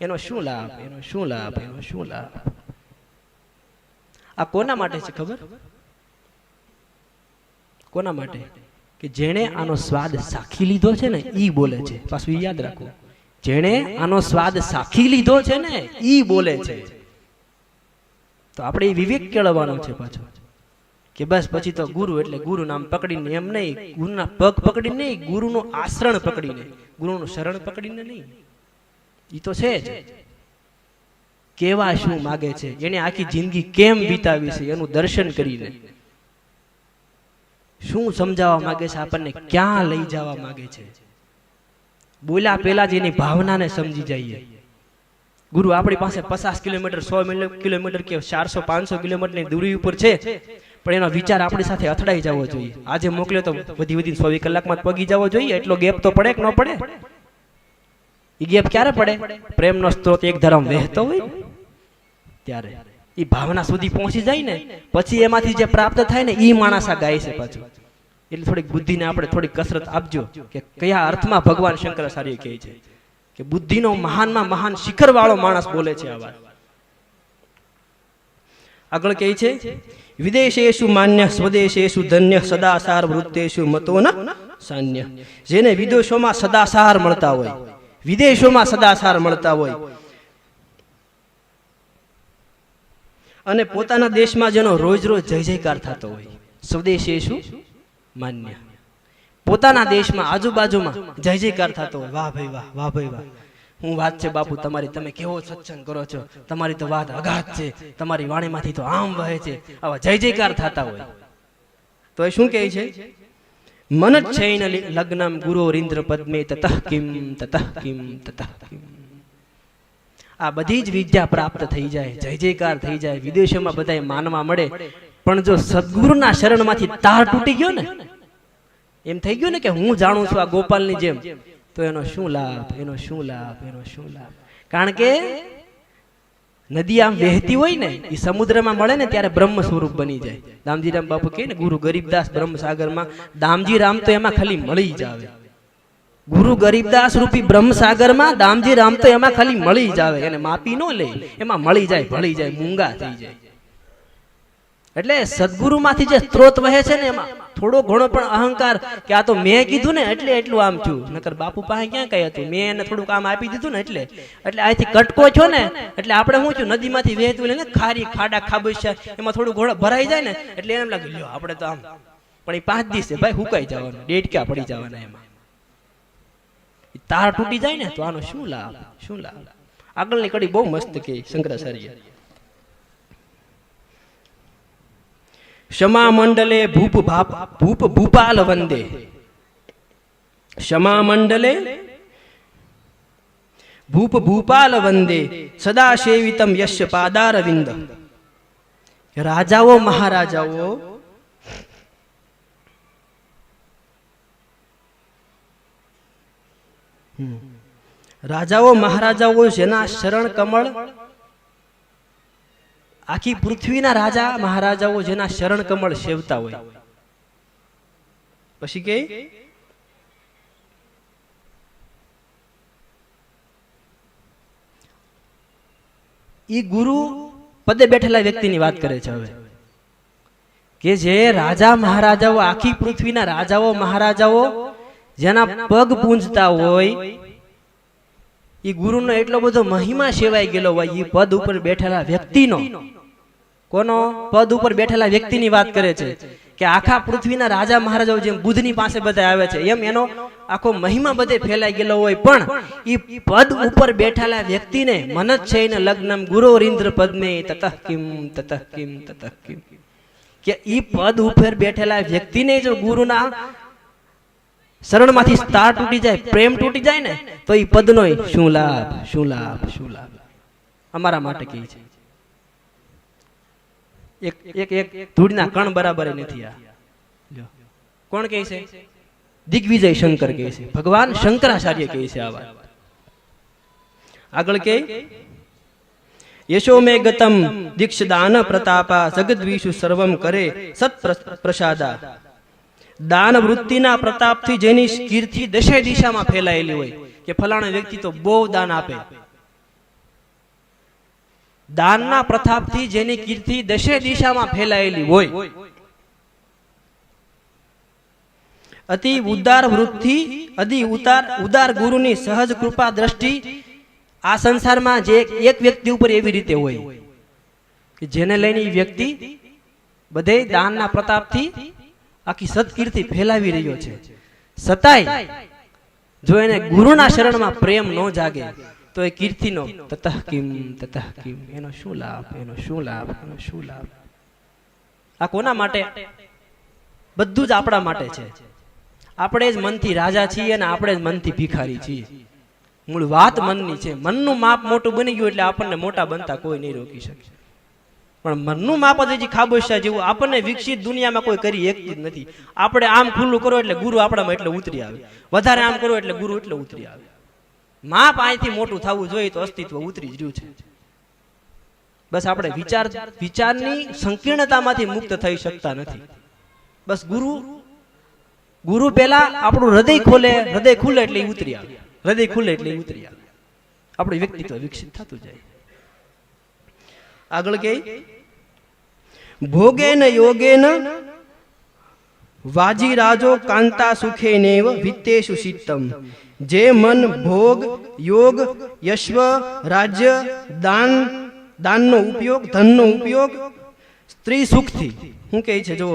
એનો શું લાભ, એનો શું લાભ, એનો શું લાભ. આ કોના માટે છે ખબર? કોના માટે? કે જેણે આનો સ્વાદ સાખી લીધો છે ને ઈ બોલે છે. પાછું યાદ રાખો, જેણે આનો સ્વાદ સાખી લીધો છે ને ઈ બોલે છે. તો આપણે વિવેક કેળવવાનો છે પાછો, કે બસ પછી તો ગુરુ એટલે ગુરુ નામ પકડીને એમ નહીં, ગુરુના પગ પકડીને નહીં, ગુરુનો આશ્રણ પકડીને, ગુરુનું શરણ પકડીને નહીં. ઈ તો છે જ. કેવા શું માગે છે, એને આખી જિંદગી કેમ વિતાવી છે એનું દર્શન કરીને, શું સમજાવવા માંગે છે આપણને, ક્યાં લઈ જવા માંગે છે, બોલ્યા પેલા જ એની ભાવનાને સમજી જઈએ. ગુરુ આપણી પાસે 50 કિલોમીટર, 100 કિલોમીટર કે 400-500 કિલોમીટરની દૂરી ઉપર છે, પણ એનો વિચાર આપણી સાથે અથડાઈ જવો જોઈએ. આજે મોકલ્યો તો વધી 100 કલાકમાં પગી જવો જોઈએ. એટલો ગેપ તો પડે કે ન પડે? એ ગેપ ક્યારે પડે? પ્રેમનો સ્ત્રોત એક ધર્મ વહેતો હોય ત્યારે એ ભાવના સુધી પહોંચી જાય ને પછી એમાંથી જે પ્રાપ્ત થાય ને એ માણસ આ ગાય છે પાછું. એટલે થોડીક બુદ્ધિને આપણે થોડીક કસરત આપજો કે કયા અર્થમાં ભગવાન શંકરાચાર્ય કહે છે કે બુદ્ધિનો મહાનમાં મહાન શિખર વાળો માણસ બોલે છે આ વાત. આગળ કહે છે વિદેશેષુ માન્ય સ્વદેશેષુ ધન્ય સદાસાર વૃત્તેષુ મતો ન સાન્ય. જેને વિદેશોમાં સદાસાર મળતા હોય, વિદેશોમાં સદાસાર મળતા હોય અને પોતાના દેશમાં જેનો રોજ રોજ જય જયકાર થતો હોય, સ્વદેશેષુ માન્ય, પોતાના દેશમાં આજુબાજુમાં જય જયકાર થતો હોય, વાહ ભાઈ વાહ, વાહ ભાઈ વાહ, હું વાત છે બાપુ તમારી, તમે કેવો સત્સંગ કરો છો, તમારી તો વાત અગાધ છે, તમારી વાણીમાંથી તો આમ વહે છે, આવા જય જયકાર થતા હોય તો એ શું કહે છે? મનચ્છૈન લગ્નમ ગુરોરિન્દ્ર પદ્મે તતઃ કિમ તતઃ કિમ તતઃ કિમ. આ બધી જ વિદ્યા પ્રાપ્ત થઈ જાય, જય જયકાર થઈ જાય, વિદેશોમાં બધાય માનવા મળે, પણ જો સદગુરુના શરણમાંથી તાર તૂટી ગયો ને, એમ થઈ ગયું ને કે હું જાણું છું આ ગોપાલની જેમ, તો એનો શું લાભ, એનો શું લાભ, એનો શું લાભ. કારણ કે નદી આમ વહેતી હોય ને, એ સમુદ્રમાં મળે ને ત્યારે બ્રહ્મ સ્વરૂપ બની જાય. દામજીરામ બાપુ કહે ને, ગુરુ ગરીબદાસ બ્રહ્મ સાગરમાં, દામજીરામ તો એમાં ખાલી મળી જ આવે. ગુરુ ગરીબદાસ રૂપી બ્રહ્મ સાગરમાં દામજીરામ તો એમાં ખાલી મળી જ આવે, એને માપી ન લે, એમાં મળી જાય, ભળી જાય, મૂંગા થઈ જાય. એટલે સદગુરુમાંથી જે સ્ત્રોત વહે છે ને, એમાં થોડો ઘણો પણ અહંકાર કે આ તો મેં કીધું ને એટલે એટલું આમ થયું, નકર બાપુ પાસે ક્યાં કઈ હતું, મેં એને થોડું કામ આપી દીધું ને એટલે અહીંથી કટકો છો ને, એટલે આપણે શું થયું, નદીમાંથી વહેતું ને ખારી ખાડા ખાબોચિયા એમાં થોડું ઘોડો ભરાઈ જાય ને, એટલે એમ લાગે લ્યો આપણે તો આમ, પણ એ 5 દિવસે ભાઈ હુકાઈ જવાનું, ડેડક્યા પડી જવાના, એમાં તાર તૂટી જાય ને, તો આનો શું લાભ, શું લાભ. આગળની કડી બહુ મસ્ત કે શંકરાચાર્ય, ક્ષમા મંડલે ભૂપ ભૂપાલ વંદે, ક્ષમા મંડલે ભૂપ ભૂપાલ વંદે સદા સેવિતમ યશ પાદારવિંદ. રાજાઓ મહારાજાઓ રાજાઓ મહારાજાઓ જેના શરણ કમળ, આખી પૃથ્વીના રાજા મહારાજાઓ જેના શરણ કમળ સેવતા હોય, પછી કે ઈ ગુરુ પદે બેઠેલા વ્યક્તિની વાત કરે છે હવે, કે જે રાજા મહારાજાઓ, આખી પૃથ્વીના રાજાઓ મહારાજાઓ જેના પગ પૂંજતા હોય, ઈ ગુરુનો એટલો બધો મહિમા સેવાઈ ગયેલો હોય, ઈ પદ ઉપર બેઠેલા વ્યક્તિનો, કોનો પદ ઉપર બેઠેલા વ્યક્તિની વાત કરે છે, કે આખા પૃથ્વીના રાજા મહારાજાઓ જેમ બુદ્ધની પાસે બધા આવે છે, એમ એનો આખો મહિમા બધે ફેલાઈ ગયેલો હોય, પણ ઈ પદ ઉપર બેઠેલા વ્યક્તિને મનચ્છૈન લગ્નમ ગુરોરિન્દ્ર પદ્મે તતઃ કિમ તતઃ કિમ તતઃ કિમ, કે ઈ પદ ઉપર બેઠેલા વ્યક્તિને જો ગુરુના શરણમાંથી તાર તૂટી જાય, પ્રેમ તૂટી જાય ને, તો ઈ પદનો શું લાભ, શું લાભ, શું લાભ. અમારા માટે કહે છે, એક એક ધૂળના કણ બરાબર નથી. આ કોણ કહે છે? દિગ્વિજય શંકર કહે છે, ભગવાન શંકરાચાર્ય કહે છે આ વાત. આગળ કે યશો મે ગતમ દીક્ષદાન પ્રતાપા જગદ્વીષુ સર્વમ કરે સત પ્રસાદા. દાન વૃત્તિના પ્રતાપથી જેની કીર્તિ દશે દિશામાં ફેલાયેલી હોય, કે ફલાણા વ્યક્તિ તો બહુ દાન આપે, દાનના પ્રતાપથી જેની કીર્તિ દશે દિશામાં ફેલાયેલી હોય, અતિ ઉદાર વૃત્તિ, અતિ ઉદાર ગુરુની સહજ કૃપા દ્રષ્ટિ આ સંસારમાં જે એક વ્યક્તિ ઉપર એવી રીતે હોય કે જેને લઈને એ વ્યક્તિ બધે દાનના પ્રતાપથી આખી સત્કીર્તિ ફેલાવી રહ્યો છે, છતાંય જો એને ગુરુના શરણમાં પ્રેમ ન જાગે તો એ કીર્તિનો તતઃ કિમ તતઃ કિમ, એનો શું લાભ, એનો શું લાભ, એનો શું લાભ. આ કોના માટે? બધું જ આપણા માટે છે. આપણે જ મનથી રાજા છીએ અને આપણે જ મનથી ભિખારી છીએ. મૂળ વાત મનની છે. મનનું માપ મોટું બની ગયું એટલે આપણને મોટા બનતા કોઈ નહીં રોકી શકે. પણ મનનું માપ જ હજી ખાબોચિયા જેવું આપણને વિકસિત દુનિયામાં કોઈ કરી એકતું જ નથી. આપણે આમ ખુલ્લું કરો એટલે ગુરુ આપણામાં એટલે ઉતરી આવે, વધારે આમ કરો એટલે ગુરુ એટલે ઉતરી આવે. માપ અહીંથી મોટું થવું જોઈએ તો અસ્તિત્વ ઉતરી જ રહ્યું છે. બસ આપણે વિચારની સંકીર્ણતામાંથી મુક્ત થઈ શકતા નથી. બસ ગુરુ પહેલા આપણું હૃદય ખોલે, હૃદય ખુલે એટલે ઉતરી આવે, હૃદય ખુલે એટલે ઉતરી આવે, આપણું વ્યક્તિત્વ વિકસિત થતું જાય. આગળ કે ભોગેન યોગેન વાજી રાજો કાંતા સુખે નેવ વિત્તેષુ સિત્તમ. જે મન ભોગ, યોગ, યશ્વ, રાજ્ય, દાનનો ઉપયોગ, ધનનો ઉપયોગ, સ્ત્રી સુખથી, શું કહે છે જો,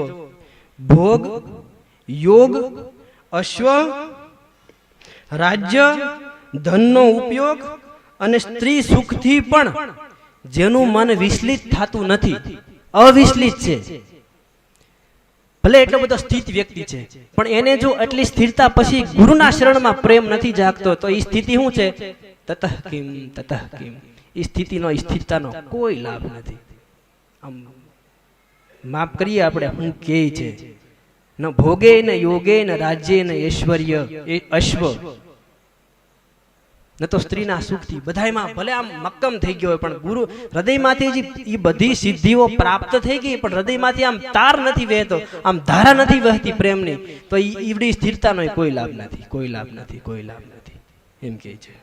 ભોગ, યોગ, અશ્વ, રાજ્ય, ધનનો ઉપયોગ અને સ્ત્રી સુખથી પણ જેનું મન વિચલિત થતું નથી, અવિચલિત છે, ભલે એટલો બધો સ્થિત વ્યક્તિ છે, પણ એને જો એટલી સ્થિરતા પછી ગુરુના શરણમાં પ્રેમ નથી જાગતો તો એ સ્થિતિ શું છે? તતઃ કિમ તતઃ કિમ. એ સ્થિતિનો સ્થિરતાનો કોઈ લાભ નથી. આમ માફ કરીએ આપણે, હું કે છે ન ભોગે ન યોગે ન રાજ્ય ન ઐશ્વર્ય એ અશ્વ ન તો સ્ત્રીના સુખથી બધાયમાં ભલે આમ મક્કમ થઈ ગયો હોય, પણ ગુરુ હૃદયમાંથી જ એ બધી સિદ્ધિઓ પ્રાપ્ત થઈ ગઈ, પણ હૃદયમાંથી આમ તાર નથી વહેતો, આમ ધારા નથી વહેતી પ્રેમની, તો ઈવડી સ્થિરતાનો કોઈ લાભ નથી, કોઈ લાભ નથી, કોઈ લાભ નથી. એમ કે છે.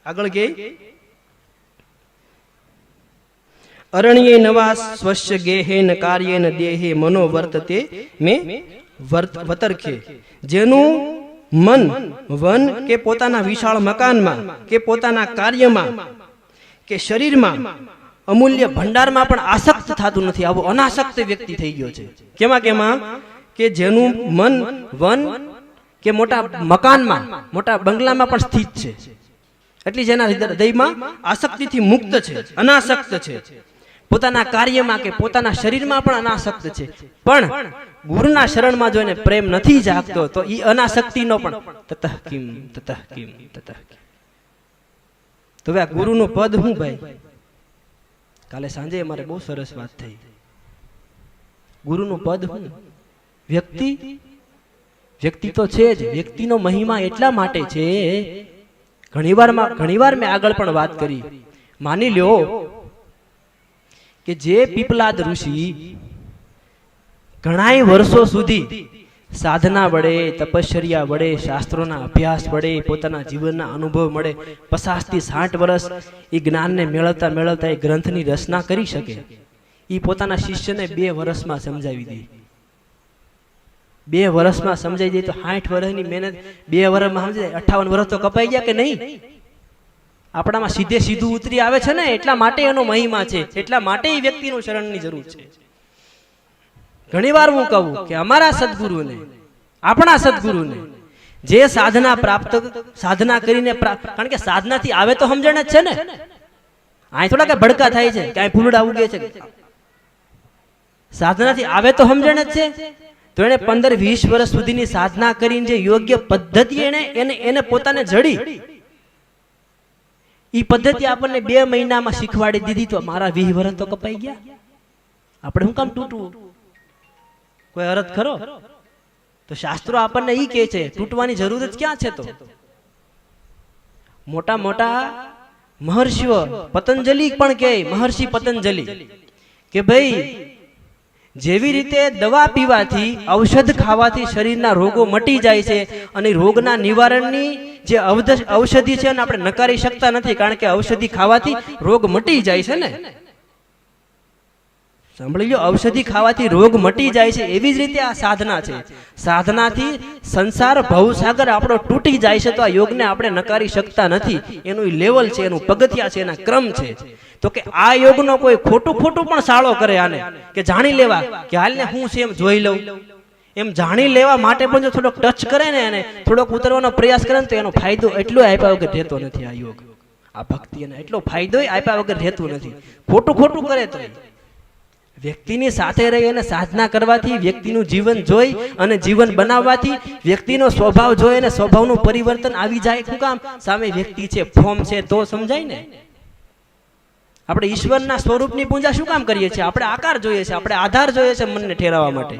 આગળ કે અરણ્યે નવા સ્વસ્ય ગેહે ન કાર્યે ન દેહે મનો વર્તતે મે વતરખે. જેનું મન વન કે પોતાના વિશાળ મકાનમાં કે પોતાના કાર્યમાં કે શરીરમાં અમૂલ્ય ભંડારમાં પણ આસક્ત થતું નથી, આવો અનાસક્ત વ્યક્તિ થઈ ગયો છે. કેમાં કેમાં? કે જેનું મન વન કે મોટા મકાનમાં મોટા બંગલામાં પણ સ્થિત છે, એટલે જેના હૃદયમાં આસક્તિથી મુક્ત છે, અનાસક્ત છે. પોતાના કાર્યમાં કે પોતાના શરીરમાં પણ અનાસક્ત છે, પણ ગુરુના શરણમાં જો એને પ્રેમ નથી જાગતો તો ઈ અનાસક્તિનો પણ તતઃ કિમ તતઃ કિમ તતઃ કિમ. તો આ ગુરુનું પદ હું ભાઈ? કાલે સાંજે અમારે બહુ સરસ વાત થઈ. ગુરુનું પદ હું? વ્યક્તિ તો છે જ. વ્યક્તિનો મહિમા એટલા માટે છે, ઘણીવાર મેં આગળ પણ વાત કરી. માની લ્યો કે જે પીપલાદ ઋષિ ઘણાય વર્ષો સુધી સાધના વડે, તપશ્ચર્યા વડે, શાસ્ત્રોના અભ્યાસ વડે, પોતાના જીવનના અનુભવ મળે 50 થી 60 વર્ષ એ જ્ઞાનને મેળવતા મેળવતા એ ગ્રંથની રચના કરી શકે, એ પોતાના શિષ્યને 2 વર્ષમાં સમજાવી દે. 2 વર્ષમાં સમજાવી દે તો 60 વર્ષની મહેનત 2 વર્ષમાં સમજાય, 58 વર્ષ તો કપાઈ ગયા કે નહીં? આપણામાં સીધે સીધું ઉતરી આવે છે ને, એટલા માટે એનો મહિમા છે, એટલા માટે એ વ્યક્તિનું શરણની જરૂર છે. ઘણીવાર હું કહું કે અમારા સદગુરુને, આપણા સદગુરુને જે સાધના કરીને કારણ કે સાધનાથી આવે તો સમજણ જ છે ને. આ થોડા કે ભડકા થાય છે, ક્યાંય ફૂલડા ઉગે છે. સાધનાથી આવે તો સમજણ જ છે. તો એને 15-20 વર્ષ સુધીની સાધના કરીને જે યોગ્ય પદ્ધતિ એને પોતાને જડી, ઈ પદ્ધતિ આપણને 2 મહિનામાં શીખવાડી દીધી, તો મારા 20 વર્ષ તો કપાઈ ગયા. આપણે શું કામ તૂટવું? કોઈ અર્થ ખરો? તો શાસ્ત્રો આપણને ઈ કહે છે તૂટવાની જરૂર જ ક્યાં છે? તો મોટા મોટા મહર્ષિઓ, પતંજલિ પણ કહે, મહર્ષિ પતંજલિ કે ભાઈ જેવી રીતે દવા પીવાથી, ઔષધ ખાવાથી શરીરના રોગો મટી જાય છે, અને રોગના નિવારણની જે ઔષધિ છે એને આપણે નકારી શકતા નથી, કારણ કે ઔષધિ ખાવાથી રોગ મટી જાય છે ને. સાંભળી લો, ઔષધિ ખાવાથી રોગ મટી જાય છે. એવી જ રીતે આ સાધના છે. સાધનાથી સંસાર ભવસાગર આપણો તૂટી જાય છે, તો આ યોગને આપણે નકારી શકતા નથી. એનું લેવલ છે, એનું પગથિયા છે, એના ક્રમ છે. તો કે આ યોગનો કોઈ ખોટું પણ સાળો કરે આને, કે જાણી લેવા કે હાલને હું છે એમ જોઈ લઉં, એમ જાણી લેવા માટે પણ જો થોડોક ટચ કરે ને, એને થોડોક ઉતરવાનો પ્રયાસ કરે ને, તો એનો ફાયદો એટલો આપ્યા વગર રહેતો નથી. આ યોગ, આ ભક્તિ એને એટલો ફાયદો આપ્યા વગર રહેતું નથી. ખોટું કરે તો વ્યક્તિની સાથે રહી અને સાધના કરવાથી, વ્યક્તિનું જીવન જોઈ અને જીવન બનાવવાથી, વ્યક્તિનો સ્વભાવ જોઈ અને સ્વભાવનું પરિવર્તન આવી જાય. શું કામ? સામે વ્યક્તિ છે, ફોર્મ છે, તો સમજાય ને. આપણે ઈશ્વરના સ્વરૂપની પૂજા શું કામ કરીએ છીએ? આપણે આકાર જોઈએ છે, આપણે આધાર જોઈએ છે મનને ઠેરવવા માટે.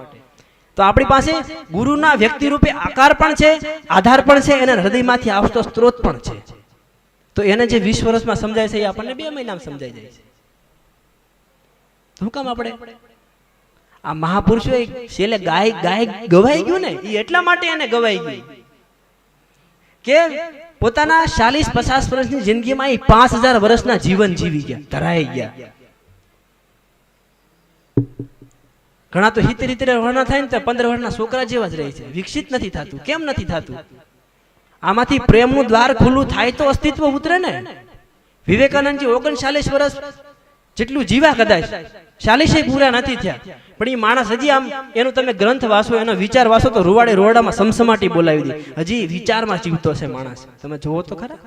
તો આપણી પાસે ગુરુના વ્યક્તિ રૂપે આકાર પણ છે, આધાર પણ છે, એના હૃદયમાંથી આવતો સ્ત્રોત પણ છે. તો એને જે 20 વર્ષમાં સમજાય છે એ આપણને 2 મહિનામાં સમજાઈ જાય છે. શું કામ આપણે આ મહાપુરુષો છેલ્લે ગવાઈ ગયું ને, એ એટલા માટે એને ગવાઈ ગયું કે પોતાના 40-50 વર્ષની જિંદગીમાં એ 5000 વર્ષના જીવન જીવી ગયા, ધરાઈ ગયા. ઘણા તો 70 વર્ષના થાય ને તો 15 વર્ષના છોકરા જેવા જ રહે છે, વિકસિત નથી થતું. કેમ નથી થતું? આમાંથી પ્રેમનું દ્વાર ખુલ્લું થાય તો અસ્તિત્વ ઉતરે ને. વિવેકાનંદજી 39 વર્ષ જેટલું જીવા, કદાચ 40 પૂરા નથી થયા, પણ એ માણસ હજી આમ, એનો તમે ગ્રંથ વાંચો, એનો વિચાર વાંચો તો રૂવાડે રોડામાં સમસમાટી બોલાવી દે. હજી વિચારમાં જીવતો છે માણસ. તમે જોવો તો ખરા,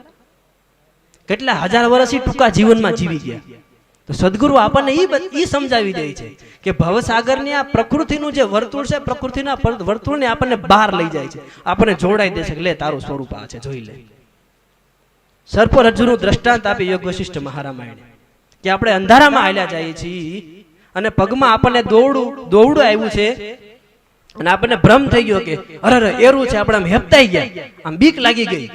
કેટલા હજાર વર્ષથી ટૂંકા જીવનમાં જીવી ગયા. તો સદગુરુ આપણને ઈ સમજાવી દે છે કે ભવસાગરની આ પ્રકૃતિનું જે વર્તુળ છે, પ્રકૃતિના વર્તુળને આપણને બહાર લઈ જાય છે, આપણને જોડાઈ દે છે કે લે તારું સ્વરૂપ આ છે, જોઈ લે. સર્પ રજ્જુનું દ્રષ્ટાંત આપી યોગ વશિષ્ઠ મહારામાયણે કે આપણે અંધારામાં હાલ્યા જઈએ છીએ અને પગમાં આપણને દોવડું આવ્યું છે અને આપણને ભ્રમ થઈ ગયો કે અરે એરું છે, આપણે આમ હેપતાઈ ગયા, આમ બીક લાગી ગઈ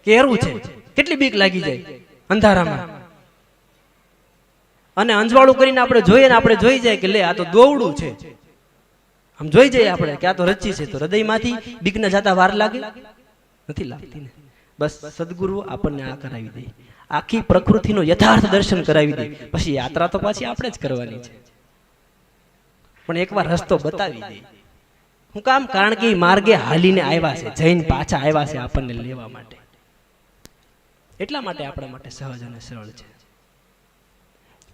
કે એરું છે. કેટલી બીક લાગી જાય અંધારામાં. અને અંજવાળું કરીને આપણે જોઈએ ને આપણે જોઈ જાય કે લે આ તો દોવડું છે, આમ જોઈ જાય આપણે કે આ તો રચ્ચી છે. તો હૃદયમાંથી બીક ને જતા વાર લાગે? નથી લાગતી ને. બસ સદગુરુ આપણને આ કરાવી દે, આખી પ્રકૃતિનો યથાર્થ દર્શન કરાવી દે. પછી યાત્રા તો પાછી આપણે જ કરવાની છે, પણ એકવાર રસ્તો બતાવી દે. હું કામ? કારણ કે માર્ગે હાલીને આવ્યા છે, જઈને પાછા આવ્યા છે આપણને લેવા માટે. એટલા માટે આપણા માટે સહજ અને સરળ છે.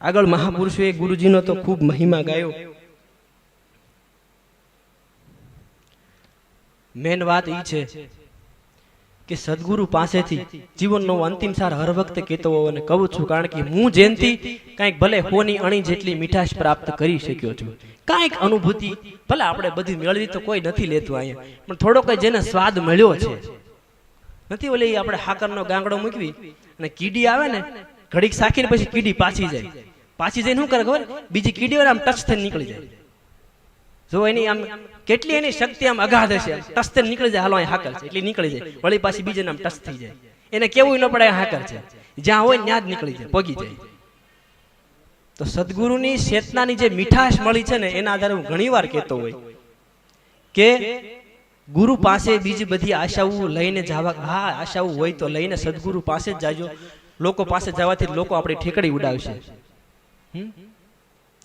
આગળ મહાપુરુષોએ ગુરુજીનો તો ખૂબ મહિમા ગાયો. મેન વાત એ છે કે સદગુરુ પાસેથી જીવનનો અંતિમ સાર હર વખતે કહેતો હોવ અને કહું છું, કારણ કે હું જેનથી કાંઈક ભલે હોની અણી જેટલી મીઠાશ પ્રાપ્ત કરી શક્યો છું, કાંઈક અનુભૂતિ ભલે આપણે બધી મેળવી તો કોઈ નથી લેતું અહીંયા, પણ થોડો કઈ જેને સ્વાદ મળ્યો છે. નથી ઓલી આપણે હાકરનો ગાંગડો મૂકવી અને કીડી આવે ને, ઘડીક સાખીને પછી કીડી પાછી જાય. પાછી જઈને શું કરે ખબર? બીજી કીડીઓ આમ ટચ થઈને નીકળી જાય. જો એની આમ કેટલી એની શક્તિ આમ અગાધ હશે, ટચ થઈને નીકળી જાય, હાલો અહીં હાકર છે એટલે નીકળી જાય, વળી પાછી બીજે આમ ટચ થઈ જાય. એને કેવું ન પડે હાકર છે, જ્યાં હોય ત્યાં જ નીકળી જાય, પગી જાય. તો સદગુરુની ચેતનાની જે મીઠાશ મળી છે ને, એના આધારે હું ઘણી વાર કહેતો હોય કે ગુરુ પાસે બીજી બધી આશાઓ લઈને જવા, હા આશાઓ હોય તો લઈને સદગુરુ પાસે જ જાજો. લોકો પાસે જવાથી લોકો આપણી ઠેકડી ઉડાવશે.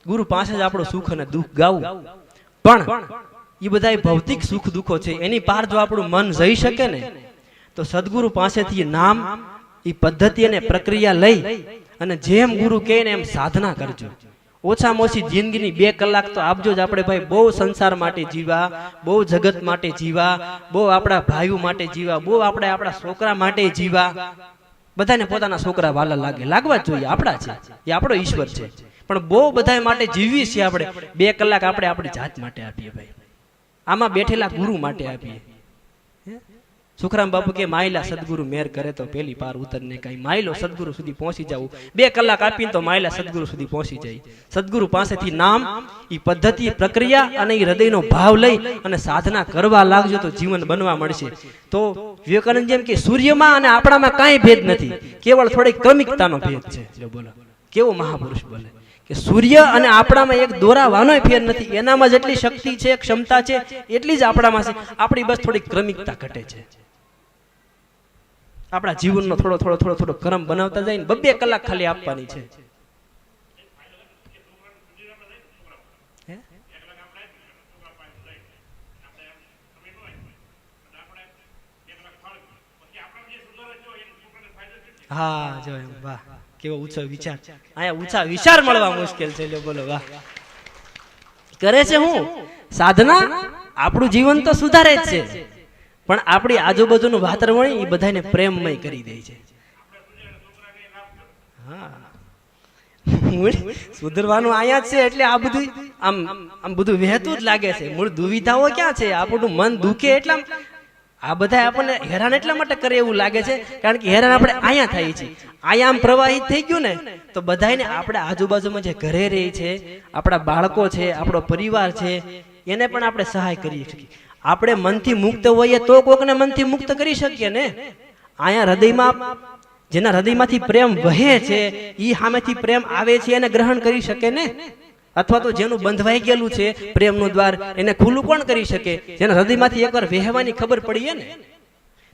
ગુરુ પાસે જ આપણું સુખ અને દુઃખ ગાવું. પણ એ બધા ભૌતિક સુખ દુઃખો છે, એની પાર જો આપણું મન જઈ શકે ને, તો સદગુરુ પાસેથી નામ, એ પદ્ધતિ અને પ્રક્રિયા લઈ અને જેમ ગુરુ કહે ને એમ સાધના કરજો. ઓછામાં ઓછી જિંદગીની 2 કલાક તો આપજો જ. આપણે ભાઈ બહુ સંસાર માટે જીવા, બહુ જગત માટે જીવા, બહુ આપણા ભાઈઓ માટે જીવા, બહુ આપણે આપણા છોકરા માટે જીવા. બધાને પોતાના છોકરા વાલા લાગે, લાગવા જ જોઈએ, આપણા છે, એ આપણો ઈશ્વર છે. પણ બહુ બધા માટે જીવીએ છીએ આપણે. 2 કલાક આપણે આપણી જાત માટે આપીએ ભાઈ, આમાં બેઠેલા ગુરુ માટે આપીએ. સુખરામ બાપુ કે માયલા સદગુરુ મેર કરે તો પેલી પાર ઉતરને કઈ, માયલો સદગુરુ સુધી પહોંચી જવું. 2 કલાક આપીને તો માયલા સદગુરુ સુધી પહોંચી જાય. સદગુરુ પાસેથી નામ, એ પદ્ધતિ, પ્રક્રિયા અને એ હૃદયનો ભાવ લઈ અને સાધના કરવા લાગજો તો જીવન બનવા મળશે. તો વિવેકાનંદ જેમ કે સૂર્યમાં અને આપણામાં કાંઈ ભેદ નથી, કેવળ થોડી ક્રમિકતાનો ભેદ છે. જો બોલો કેવો મહાપુરુષ બોલે કે સૂર્ય અને આપણામાં એક દોરાવાનો ફેર નથી. એનામાં જેટલી શક્તિ છે, ક્ષમતા છે, એટલી જ આપણામાં છે. આપણી બસ થોડી ક્રમિકતા ઘટે છે. આપણા જીવનનો થોડો થોડો થોડો થોડો ક્રમ બનાવતા જાય ને 2 કલાક ખાલી આપવાની છે. હા જો એમ, વાહ કેવો ઊંચો વિચાર. અહીંયા ઊંચા વિચાર મળવા મુશ્કેલ છે. બોલો વાહ. કરે છે હું સાધના, આપણું જીવન તો સુધારે જ છે, પણ આપણી આજુબાજુનું વાતાવરણ એ બધાને પ્રેમમય કરી દે છે. હા સુધરવાનું અહીંયા જ છે, એટલે આ બધું આમ બધું વહેતું જ લાગે છે. મૂળ દુવિધાઓ ક્યાં છે? આપણું મન દુખે એટલા આ બધા આપણને હેરાન એટલા માટે કરે એવું લાગે છે, કારણ કે હેરાન આપણે અહીંયા થઈએ છીએ. અહીંયા આમ પ્રવાહિત થઈ ગયું ને તો બધાને આપણે આજુબાજુમાં જે ઘરે રહે છે, આપણા બાળકો છે, આપણો પરિવાર છે, એને પણ આપણે સહાય કરી શકીએ. આપણે મનથી મુક્ત હોઈએ તો કોકને મનથી મુક્ત કરી શકીએ ને. અહીંયા હૃદયમાં જેના હૃદયમાંથી પ્રેમ વહે છે, ઈ સામેથી પ્રેમ આવે છે, એને ગ્રહણ કરી શકે ને. અથવા તો જેનું બંધવાઈ ગયેલું છે પ્રેમનું દ્વાર, એને ખુલ્લું કોણ કરી શકે? જેના હૃદયમાંથી એકવાર વહેવાની ખબર પડીએ ને.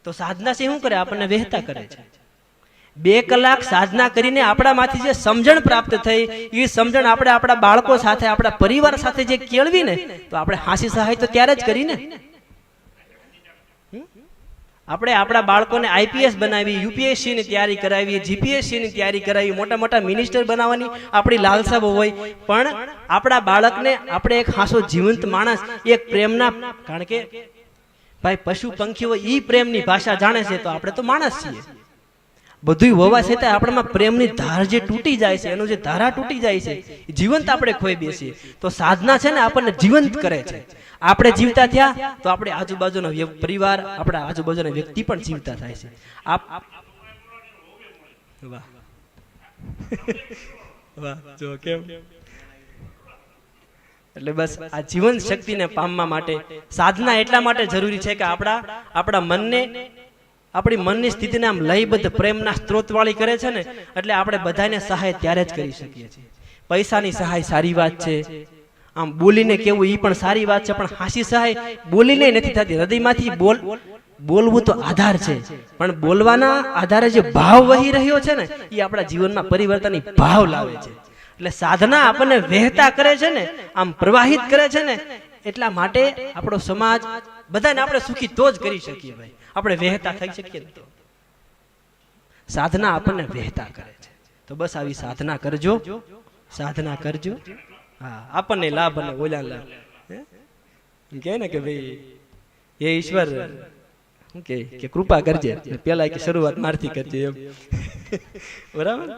તો સાધના છે શું કરે? આપણને વહેતા કરે છે. 2 કલાક સાધના કરીને આપણામાંથી જે સમજણ પ્રાપ્ત થઈ, એ સમજણ આપણે આપણા બાળકો સાથે, આપણા પરિવાર સાથે જે કેળવી ને, તો આપણે હાસી સહાય તો ત્યારે જ કરીને. આપણે આપણા બાળકોને આઈપીએસ બનાવી, યુપીએસસી ની તૈયારી કરાવી, જીપીએસસી ની તૈયારી કરાવી, મોટા મોટા મિનિસ્ટર બનાવવાની આપણી લાલસાઓ હોય, પણ આપણા બાળકને આપણે એક હાસો જીવંત માણસ, એક પ્રેમના, કારણ કે ભાઈ પશુ પંખીઓ ઈ પ્રેમની ભાષા જાણે છે, તો આપણે તો માણસ છીએ. બધું હોવા છતાં આપણામાં પ્રેમની ધાર જે તૂટી જાય છે, એનું જે ધારા તૂટી જાય છે, એ જીવંત આપણે ખોઈ બેસીએ. તો સાધના છે ને આપણને જીવંત કરે છે. આપણે જીવતા થયા તો આપણે આજુબાજુનો પરિવાર, આપણા આજુબાજુના વ્યક્તિ પણ જીવતા થાય છે. વાહ વાહ, જો કેમ. એટલે બસ આ જીવન શક્તિને પામવા માટે સાધના એટલા માટે જરૂરી છે કે આપણા મનને, આપણી મનની સ્થિતિને આમ લયબદ્ધ પ્રેમના સ્ત્રોત વાળી કરે છે ને, એટલે આપણે બધાને સહાય ત્યારે જ કરી શકીએ છીએ. પૈસાની સહાય સારી વાત છે, આમ બોલીને કેવું એ પણ સારી વાત છે, પણ હાસી સહાય બોલીને નથી થતી. હૃદયમાંથી બોલવું તો આધાર છે, પણ બોલવાના આધારે જે ભાવ વહી રહ્યો છે ને, એ આપણા જીવનમાં પરિવર્તનની ભાવ લાવે છે. એટલે સાધના આપણને વહેતા કરે છે ને, આમ પ્રવાહિત કરે છે ને, એટલા માટે આપણો સમાજ બધાને આપણે સુખી તો જ કરી શકીએ ભાઈ. આપણે વહેતા થઈ શકીએ ને તો. સાધના આપણને વહેતા કરે છે. તો બસ આવી સાધના કરજો, સાધના કરજો. હા, આપણને લાભ અને ઓલા લાભ. કહે ને કે ભાઈ એ ઈશ્વર શું કે કૃપા કરજે, પેલા કે શરૂઆત મારથી કરજે એમ. બરાબર,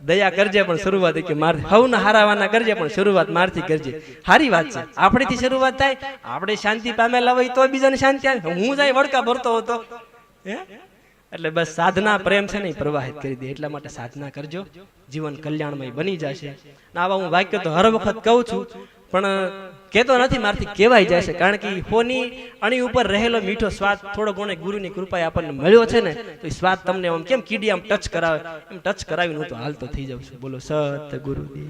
દયા કરજે પણ શરૂઆત કે માર હવના હારાવાના કરજે પણ શરૂઆત મારથી કરજે. સારી વાત છે, આપણેથી શરૂઆત થાય, આપણે શાંતિ પામેલા હોય તો બીજાને શાંતિ આવે. હું જાય વડકા ભરતો હતો હે. એટલે બસ સાધના પ્રેમ છે ને પ્રવાહિત કરી દે. એટલા માટે સાધના કરજો, જીવન કલ્યાણમય બની જશે. આવા હું વાક્ય તો હર વખત કહું છું, પણ કહેતો નથી, મારથી કહેવાય જાય છે. કારણ કે હોની અણી ઉપર રહેલો મીઠો સ્વાદ થોડો ઘણો ગુરુની કૃપાએ આપણને મળ્યો છે ને, તો એ સ્વાદ તમને આમ કેમ કીડી આમ ટચ કરાવે, એમ ટચ કરાવીને હું તો હાલતો થઈ જાઉં છું. બોલો સત ગુરુદેવ.